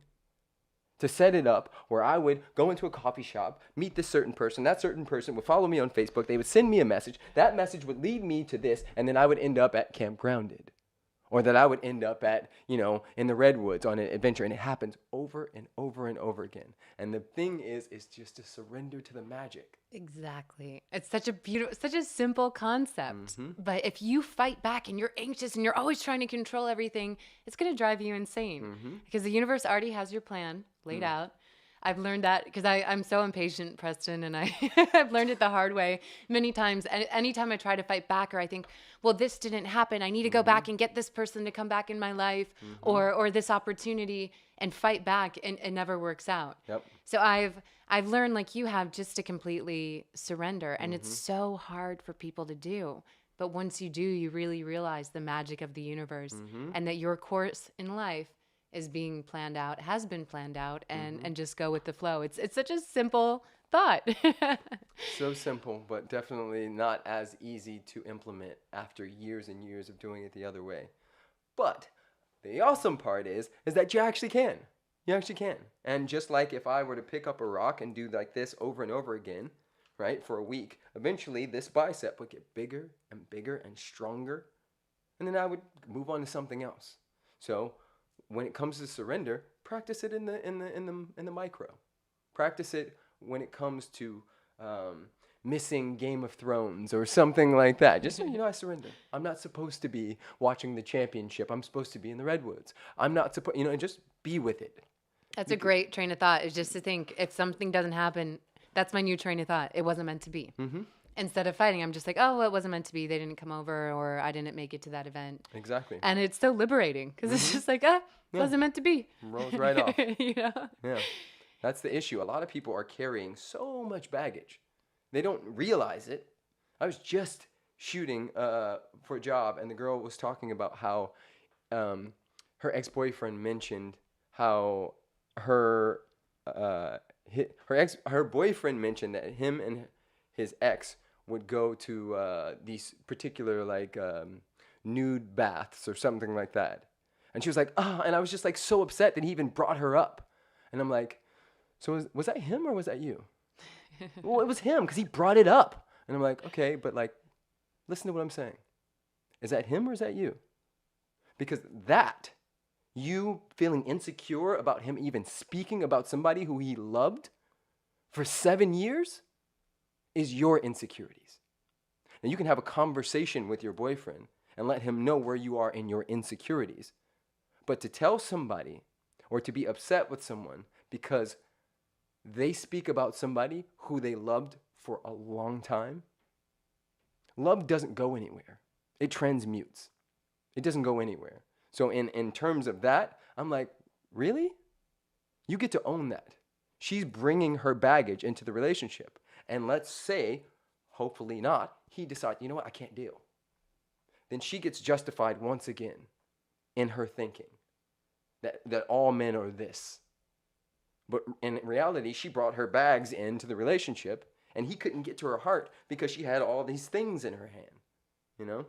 to set it up where I would go into a coffee shop, meet this certain person. That certain person would follow me on Facebook. They would send me a message. That message would lead me to this, and then I would end up at Camp Grounded. Or that I would end up at, in the Redwoods on an adventure. And it happens over and over and over again. And the thing is just to surrender to the magic. Exactly. It's such a simple concept. Mm-hmm. But if you fight back and you're anxious and you're always trying to control everything, it's going to drive you insane. Mm-hmm. Because the universe already has your plan laid out. I've learned that because I'm so impatient, Preston, and I've learned it the hard way many times. And anytime I try to fight back, or I think, well, this didn't happen, I need to go back and get this person to come back in my life, or this opportunity, and fight back, and it never works out. Yep. So I've learned, like you have, just to completely surrender, and it's so hard for people to do. But once you do, you really realize the magic of the universe, and that your course in life is being planned out, has been planned out, and just go with the flow. It's such a simple thought. So simple, but definitely not as easy to implement after years and years of doing it the other way. But the awesome part is that you actually can. You actually can. And just like if I were to pick up a rock and do like this over and over again, right, for a week, eventually this bicep would get bigger and bigger and stronger, and then I would move on to something else. So when it comes to surrender, practice it in the micro. Practice it when it comes to missing Game of Thrones or something like that. Just I surrender. I'm not supposed to be watching the championship. I'm supposed to be in the Redwoods. I'm not supposed, and just be with it. That's a great train of thought, is just to think, if something doesn't happen, that's my new train of thought. It wasn't meant to be. Instead of fighting, I'm just like, oh, well, it wasn't meant to be. They didn't come over, or I didn't make it to that event. Exactly. And it's so liberating, because it's just like, it wasn't meant to be. Rolls right off. Yeah. That's the issue. A lot of people are carrying so much baggage. They don't realize it. I was just shooting for a job, and the girl was talking about how her ex-boyfriend mentioned how her boyfriend mentioned that him and his ex would go to these particular nude baths or something like that. And she was like, and I was just like so upset that he even brought her up. And I'm like, so was that him or was that you? Well, it was him because he brought it up. And I'm like, okay, but listen to what I'm saying. Is that him or is that you? Because that, you feeling insecure about him even speaking about somebody who he loved for 7 years, is your insecurities. Now you can have a conversation with your boyfriend and let him know where you are in your insecurities. But to tell somebody or to be upset with someone because they speak about somebody who they loved for a long time, love doesn't go anywhere. It transmutes. It doesn't go anywhere. So in terms of that, I'm like, really? You get to own that. She's bringing her baggage into the relationship. And let's say, hopefully not, he decides, you know what, I can't deal. Then she gets justified once again in her thinking that all men are this. But in reality, she brought her bags into the relationship, and he couldn't get to her heart because she had all these things in her hand,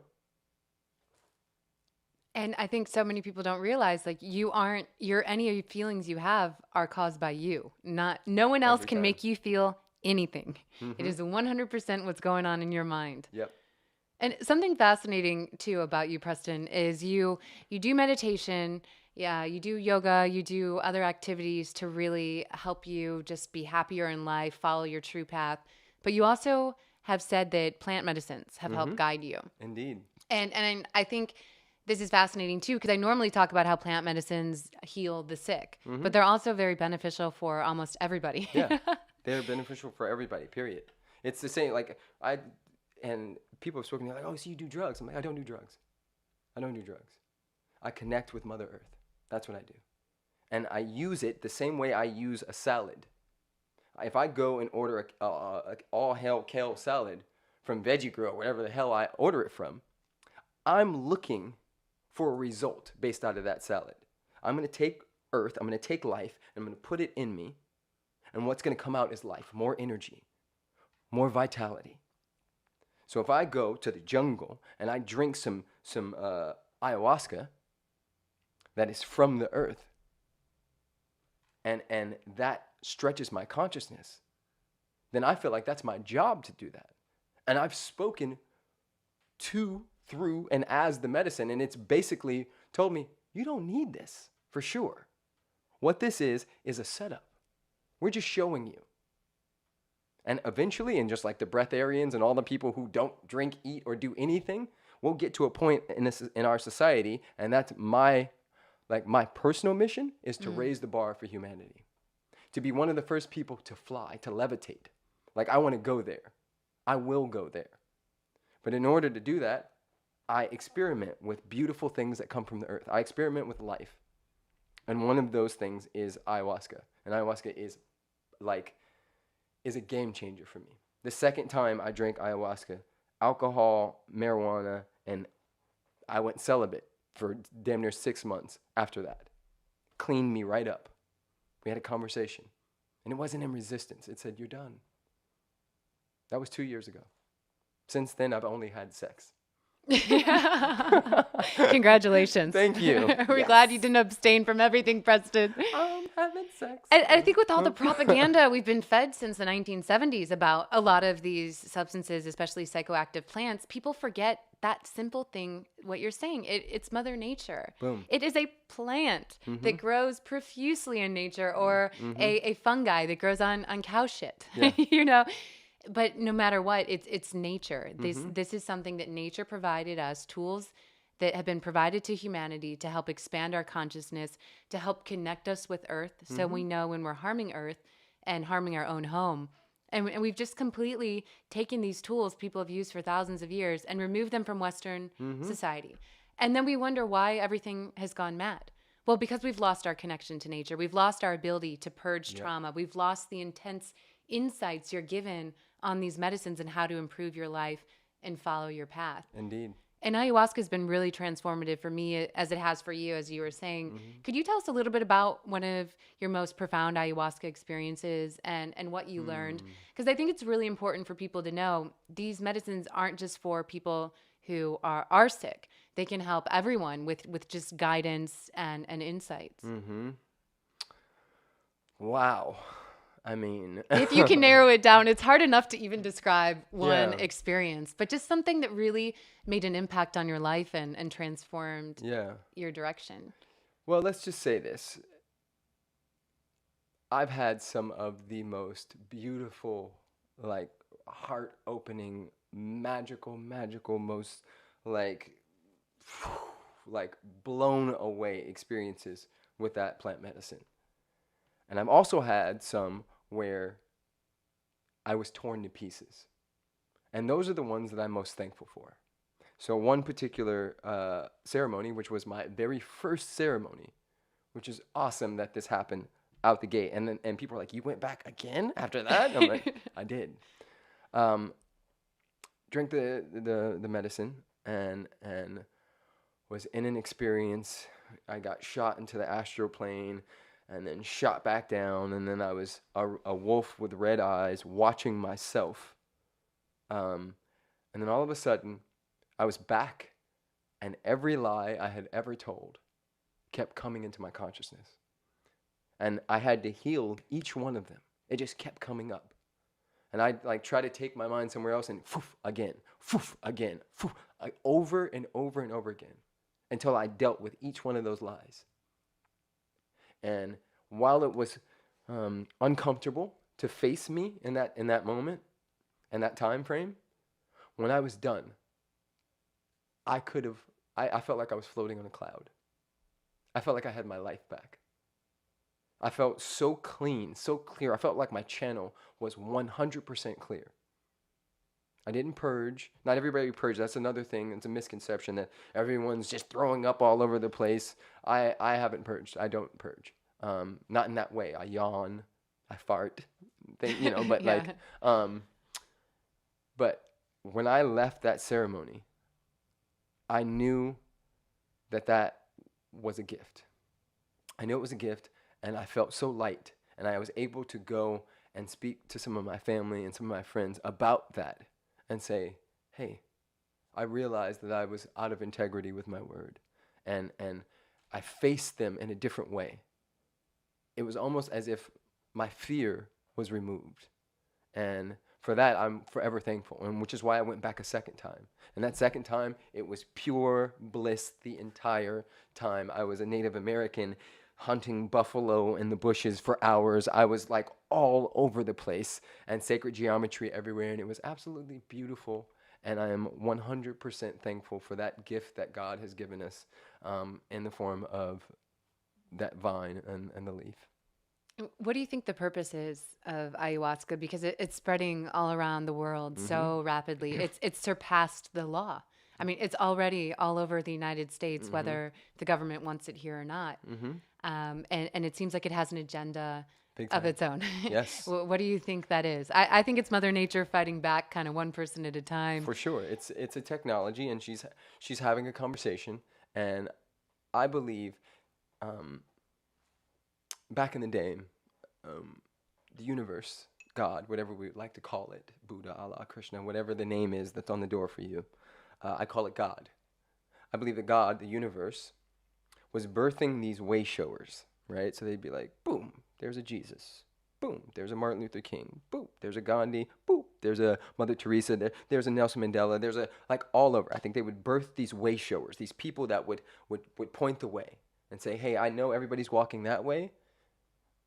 And I think so many people don't realize, any of your feelings you have are caused by you. No one else can make you feel anything. It is 100% what's going on in your mind. Yep. And something fascinating too about you, Preston, is you do meditation, Yeah, you do yoga, you do other activities to really help you just be happier in life, follow your true path. But you also have said that plant medicines have helped guide you. Indeed. And I think this is fascinating too, because I normally talk about how plant medicines heal the sick, but they're also very beneficial for almost everybody. Yeah, they're beneficial for everybody, period. It's the same, like, and people have spoken to me like, oh, so you do drugs. I'm like, I don't do drugs. I don't do drugs. I connect with Mother Earth. That's what I do. And I use it the same way I use a salad. If I go and order a all hell kale salad from Veggie Grill, whatever the hell I order it from, I'm looking for a result based out of that salad. I'm going to take earth, I'm going to take life, and I'm going to put it in me. And what's going to come out is life, more energy, more vitality. So if I go to the jungle and I drink some ayahuasca that is from the earth, and that stretches my consciousness, then I feel like that's my job to do that. And I've spoken to, through, and as the medicine, and it's basically told me, you don't need this for sure. What this is a setup. We're just showing you. And eventually, and just like the breatharians and all the people who don't drink, eat, or do anything, we'll get to a point in our society, and that's my personal mission is to raise the bar for humanity. To be one of the first people to fly, to levitate. Like, I want to go there. I will go there. But in order to do that, I experiment with beautiful things that come from the earth. I experiment with life. And one of those things is ayahuasca. And ayahuasca is a game changer for me. The second time I drank ayahuasca, alcohol, marijuana, and I went celibate for damn near 6 months after that. Cleaned me right up. We had a conversation. And it wasn't in resistance. It said, you're done. That was 2 years ago. Since then, I've only had sex. Congratulations. Thank you. We're glad you didn't abstain from everything, Preston. I'm having sex. I think with all the propaganda we've been fed since the 1970s about a lot of these substances, especially psychoactive plants, people forget that simple thing, what you're saying. It's Mother Nature. Boom. It is a plant that grows profusely in nature, or a fungi that grows on cow shit, Yeah. But no matter what, it's nature. This is something that nature provided us, tools that have been provided to humanity to help expand our consciousness, to help connect us with Earth, so we know when we're harming Earth and harming our own home. And we've just completely taken these tools people have used for thousands of years and removed them from Western society. And then we wonder why everything has gone mad. Well, because we've lost our connection to nature. We've lost our ability to purge trauma. We've lost the intense insights you're given on these medicines and how to improve your life and follow your path. Indeed. And ayahuasca has been really transformative for me, as it has for you, as you were saying. Could you tell us a little bit about one of your most profound ayahuasca experiences and what you learned? Because I think it's really important for people to know these medicines aren't just for people who are sick. They can help everyone with just guidance and insights. Wow. I mean, if you can narrow it down, it's hard enough to even describe one Yeah. experience, but just something that really made an impact on your life and transformed your direction. Well, let's just say this. I've had some of the most beautiful, like, heart-opening, magical, most, like blown away experiences with that plant medicine. And I've also had some where I was torn to pieces. And those are the ones that I'm most thankful for. So one particular ceremony, which was my very first ceremony, which is awesome that this happened out the gate. And people are like, you went back again after that? And I'm like, I did. Drank the medicine and was in an experience. I got shot into the astral plane and then shot back down, and then I was a wolf with red eyes watching myself. And then all of a sudden, I was back, and every lie I had ever told kept coming into my consciousness. And I had to heal each one of them. It just kept coming up. And I'd try to take my mind somewhere else and again, over and over and over again, until I dealt with each one of those lies. And while it was uncomfortable to face me in that moment and that time frame, when I was done, I could have. I felt like I was floating on a cloud. I felt like I had my life back. I felt so clean, so clear. I felt like my channel was 100% clear. I didn't purge. Not everybody purges. That's another thing. It's a misconception that everyone's just throwing up all over the place. I haven't purged. I don't purge. Not in that way. I yawn. I fart. But Yeah. but when I left that ceremony, I knew that was a gift. I knew it was a gift, and I felt so light. And I was able to go and speak to some of my family and some of my friends about that and say, hey, I realized that I was out of integrity with my word. And I faced them in a different way. It was almost as if my fear was removed. And for that, I'm forever thankful, and which is why I went back a second time. And that second time, it was pure bliss the entire time. I was a Native American hunting buffalo in the bushes for hours. I was like all over the place and sacred geometry everywhere, and it was absolutely beautiful. And I am 100% thankful for that gift that God has given us in the form of that vine and the leaf. What do you think the purpose is of ayahuasca? Because it's spreading all around the world so rapidly. It's surpassed the law. I mean, it's already all over the United States, whether the government wants it here or not. And it seems like it has an agenda Big of time. its own. Yes. What do you think that is? I think it's Mother Nature fighting back, kind of one person at a time. For sure, it's a technology, and she's having a conversation, and I believe, back in the day, the universe, God, whatever we would like to call it, Buddha, Allah, Krishna, whatever the name is that's on the door for you, I call it God. I believe that God, the universe, was birthing these way showers, right? So they'd be like, boom, there's a Jesus. Boom, there's a Martin Luther King. Boom, there's a Gandhi. Boom, there's a Mother Teresa. There's a Nelson Mandela. There's a, like, all over. I think they would birth these way showers, these people that would point the way and say, hey, I know everybody's walking that way,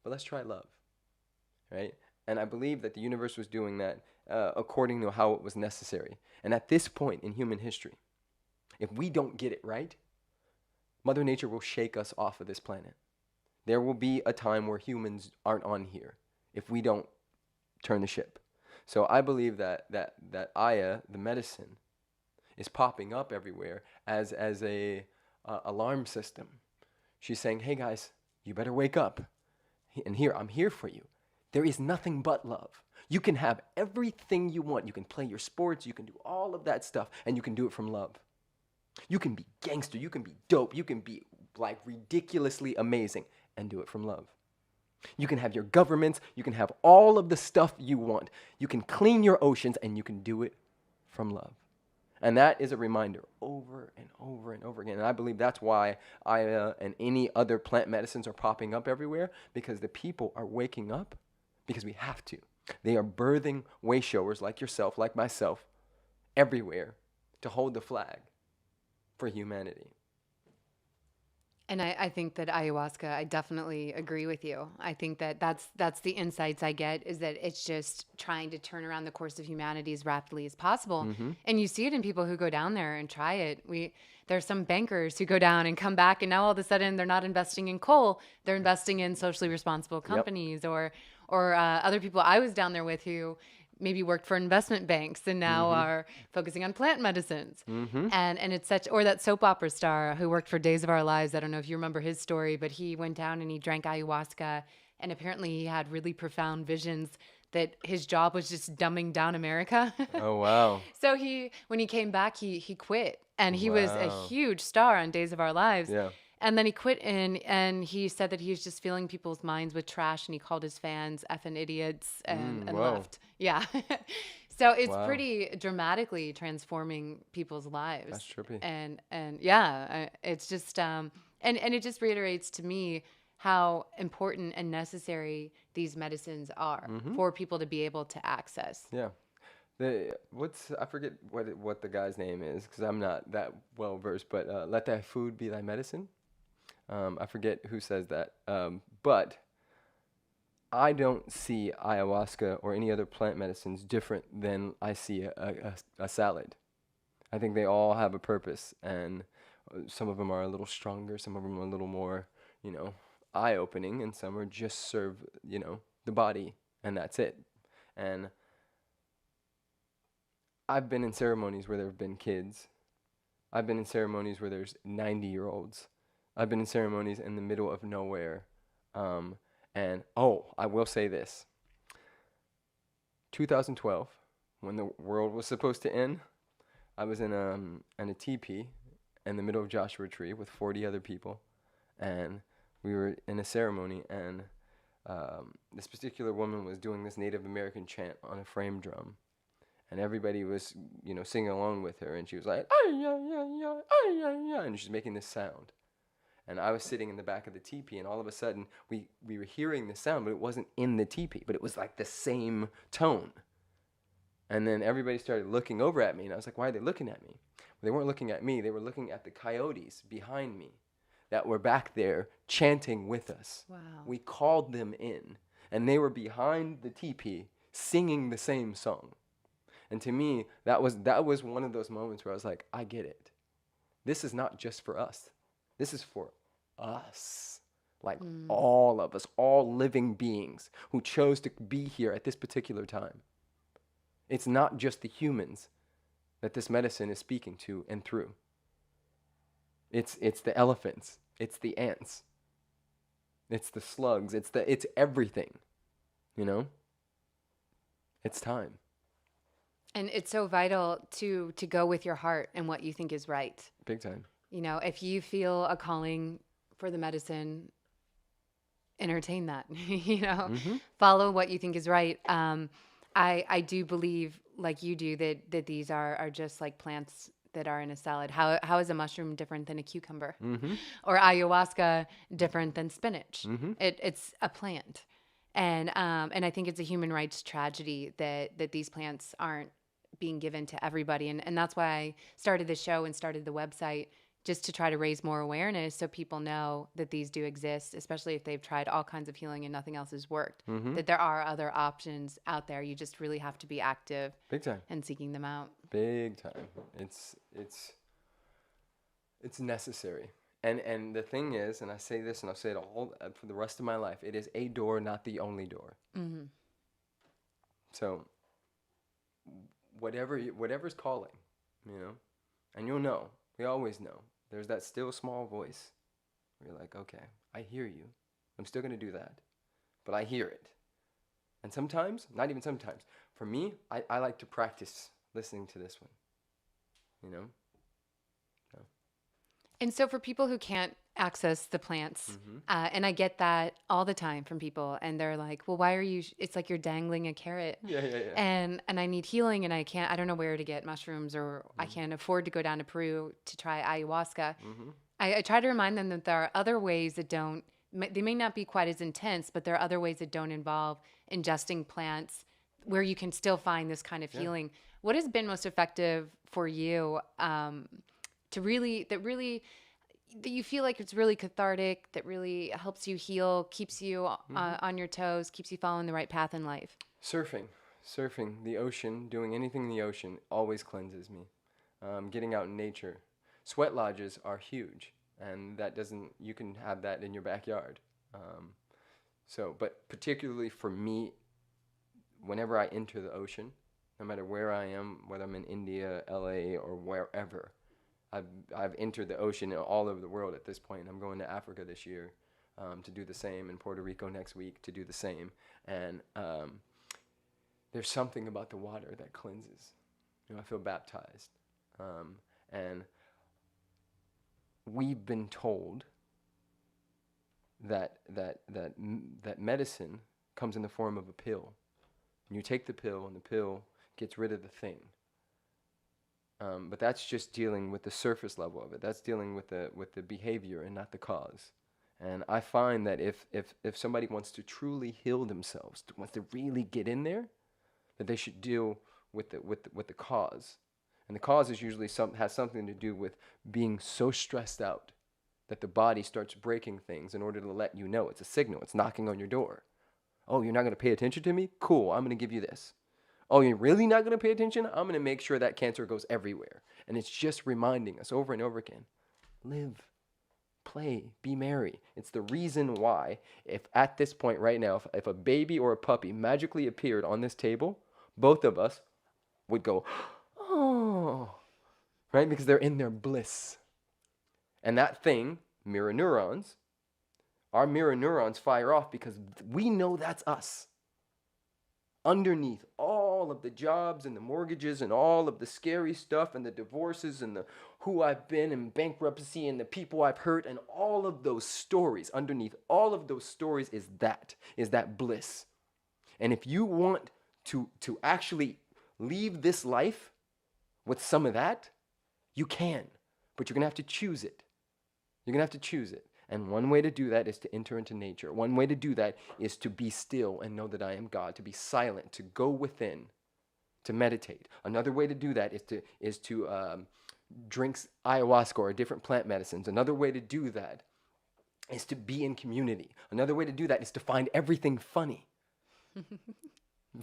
but let's try love, right? And I believe that the universe was doing that according to how it was necessary. And at this point in human history, if we don't get it right, Mother Nature will shake us off of this planet. There will be a time where humans aren't on here if we don't turn the ship. So I believe that Aya, the medicine, is popping up everywhere as a alarm system. She's saying, hey guys, you better wake up. And here, I'm here for you. There is nothing but love. You can have everything you want. You can play your sports. You can do all of that stuff. And you can do it from love. You can be gangster. You can be dope. You can be like ridiculously amazing and do it from love. You can have your governments. You can have all of the stuff you want. You can clean your oceans and you can do it from love. And that is a reminder over and over and over again. And I believe that's why Aya and any other plant medicines are popping up everywhere, because the people are waking up because we have to. They are birthing way showers like yourself, like myself, everywhere to hold the flag for humanity. And I think that ayahuasca, I definitely agree with you. I think that that's the insights I get, is that it's just trying to turn around the course of humanity as rapidly as possible. And you see it in people who go down there and try it. There's some bankers who go down and come back, and now all of a sudden they're not investing in coal; they're investing in socially responsible companies, or other people I was down there with who maybe worked for investment banks and now are focusing on plant medicines. And it's such, or that soap opera star who worked for Days of Our Lives. I don't know if you remember his story, but he went down and he drank ayahuasca, and apparently he had really profound visions that his job was just dumbing down America. Oh, wow. So when he came back, he quit, and he was a Wow. huge star on Days of Our Lives. Yeah. And then he quit, and he said that he was just filling people's minds with trash, and he called his fans effing idiots and Whoa. left. Yeah. So it's Wow. pretty dramatically transforming people's lives. That's trippy. And yeah, it's just and it just reiterates to me how important and necessary these medicines are for people to be able to access. Yeah. I forget what the guy's name is, because I'm not that well versed, but let that food be thy medicine. I forget who says that. But I don't see ayahuasca or any other plant medicines different than I see a salad. I think they all have a purpose, and some of them are a little stronger, some of them are a little more, eye-opening, and some are just serve, the body, and that's it. And I've been in ceremonies where there have been kids. I've been in ceremonies where there's 90-year-olds. I've been in ceremonies in the middle of nowhere. And I will say this. 2012, when the world was supposed to end, I was in a teepee in the middle of Joshua Tree with 40 other people, and we were in a ceremony, and this particular woman was doing this Native American chant on a frame drum, and everybody was, singing along with her, and she was like, ay, ay, ay, ay, ay, ay, ay, and she's making this sound. And I was sitting in the back of the teepee, and all of a sudden, we were hearing the sound, but it wasn't in the teepee, but it was like the same tone. And then everybody started looking over at me, and I was like, why are they looking at me? Well, they weren't looking at me. They were looking at the coyotes behind me that were back there chanting with us. Wow. We called them in, and they were behind the teepee singing the same song. And to me, that was one of those moments where I was like, I get it. This is not just for us. This is for us. Like all of us, all living beings who chose to be here at this particular time. It's not just the humans that this medicine is speaking to and through. It's the elephants. It's the ants. It's the slugs. It's everything. It's time. And it's so vital to go with your heart and what you think is right. Big time. If you feel a calling for the medicine, entertain that. Follow what you think is right. I do believe, like you do, that these are just like plants that are in a salad. How is a mushroom different than a cucumber? Mm-hmm. Or ayahuasca different than spinach? Mm-hmm. It's a plant. And I think it's a human rights tragedy that these plants aren't being given to everybody. And that's why I started the show and started the website, just to try to raise more awareness so people know that these do exist, especially if they've tried all kinds of healing and nothing else has worked, that there are other options out there. You just really have to be active. Big time. And seeking them out. Big time. It's necessary. And the thing is, and I say this and I'll say it all for the rest of my life, it is a door, not the only door. Mm-hmm. So whatever's calling, and you'll know, we always know, there's that still small voice where you're like, okay, I hear you. I'm still going to do that, but I hear it. And sometimes, not even sometimes, for me, I like to practice listening to this one, So. And so for people who can't access the plants, and I get that all the time from people, and they're like, well, why are you, it's like you're dangling a carrot. Yeah. And I need healing, and I don't know where to get mushrooms, or I can't afford to go down to Peru to try ayahuasca. I try to remind them that there are other ways that they may not be quite as intense, but there are other ways that don't involve ingesting plants where you can still find this kind of healing. What has been most effective for you that you feel like it's really cathartic, that really helps you heal, keeps you on your toes, keeps you following the right path in life? Surfing, the ocean, doing anything in the ocean always cleanses me. Getting out in nature. Sweat lodges are huge, and you can have that in your backyard. But particularly for me, whenever I enter the ocean, no matter where I am, whether I'm in India, LA, or wherever, I've entered the ocean all over the world at this point. I'm going to Africa this year to do the same, and Puerto Rico next week to do the same. And there's something about the water that cleanses. I feel baptized. And we've been told that medicine comes in the form of a pill. And you take the pill, and the pill gets rid of the thing. But that's just dealing with the surface level of it. That's dealing with the behavior and not the cause. And I find that if somebody wants to truly heal themselves, wants to really get in there, that they should deal with the cause. And the cause is usually has something to do with being so stressed out that the body starts breaking things in order to let you know. It's a signal. It's knocking on your door. Oh, you're not going to pay attention to me? Cool, I'm going to give you this. Oh, you're really not going to pay attention? I'm going to make sure that cancer goes everywhere. And it's just reminding us over and over again. Live, play, be merry. It's the reason why, if at this point right now, if a baby or a puppy magically appeared on this table, both of us would go, oh, right? Because they're in their bliss. And that thing, mirror neurons, our mirror neurons fire off because we know that's us. Underneath all of the jobs and the mortgages and all of the scary stuff and the divorces and the who I've been and bankruptcy and the people I've hurt and all of those stories, underneath all of those stories is that bliss. And if you want to actually leave this life with some of that, you can, but you're going to have to choose it. You're going to have to choose it. And one way to do that is to enter into nature. One way to do that is to be still and know that I am God, to be silent, to go within, to meditate. Another way to do that is to drink ayahuasca or different plant medicines. Another way to do that is to be in community. Another way to do that is to find everything funny.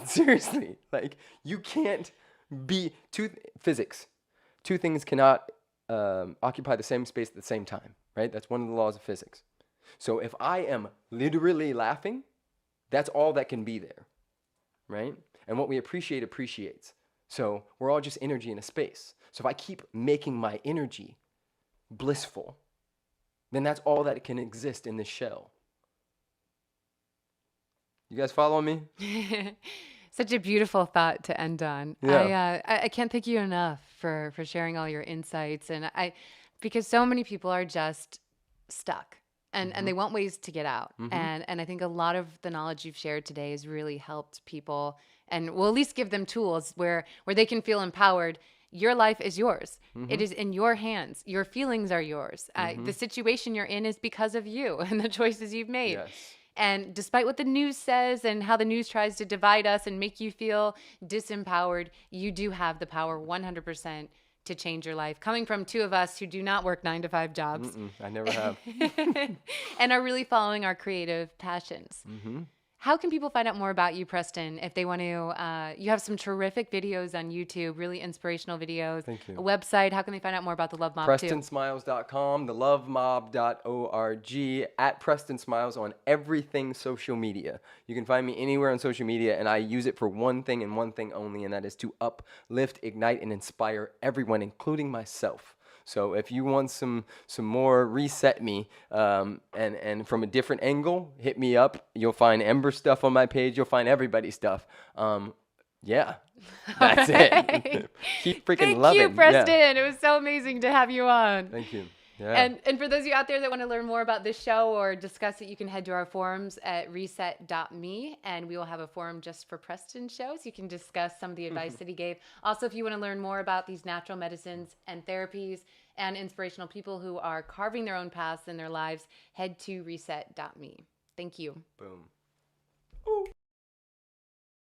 Seriously, like you can't be physics. Two things cannot occupy the same space at the same time. Right? That's one of the laws of physics. So if I am literally laughing, that's all that can be there. Right? And what we appreciate appreciates. So we're all just energy in a space. So if I keep making my energy blissful, then that's all that can exist in this shell. You guys follow me? Such a beautiful thought to end on. Yeah. I can't thank you enough for sharing all your insights. And because so many people are just stuck and they want ways to get out. And I think a lot of the knowledge you've shared today has really helped people and will at least give them tools where they can feel empowered. Your life is yours. It is in your hands. Your feelings are yours. The situation you're in is because of you and the choices you've made. Yes. And despite what the news says and how the news tries to divide us and make you feel disempowered, you do have the power 100% to change your life. Coming from two of us who do not work 9-to-5 jobs. I never have. And are really following our creative passions. How can people find out more about you, Preston, if they want to? You have some terrific videos on YouTube, really inspirational videos. Thank you. A website. How can they find out more about the Love Mob too? PrestonsMiles.com, thelovemob.org, at Preston Smiles on everything social media. You can find me anywhere on social media, and I use it for one thing and one thing only, and that is to uplift, ignite, and inspire everyone, including myself. So if you want some more reset me and from a different angle, hit me up. You'll find Amber stuff on my page. You'll find everybody's stuff. Yeah, that's it. Keep freaking loving. Thank you, Preston. Yeah. It was so amazing to have you on. Thank you. Yeah. And for those of you out there that want to learn more about this show or discuss it, you can head to our forums at reset.me, and we will have a forum just for Preston's shows. You can discuss some of the advice that he gave. Also, if you want to learn more about these natural medicines and therapies and inspirational people who are carving their own paths in their lives, head to reset.me. Thank you. Boom.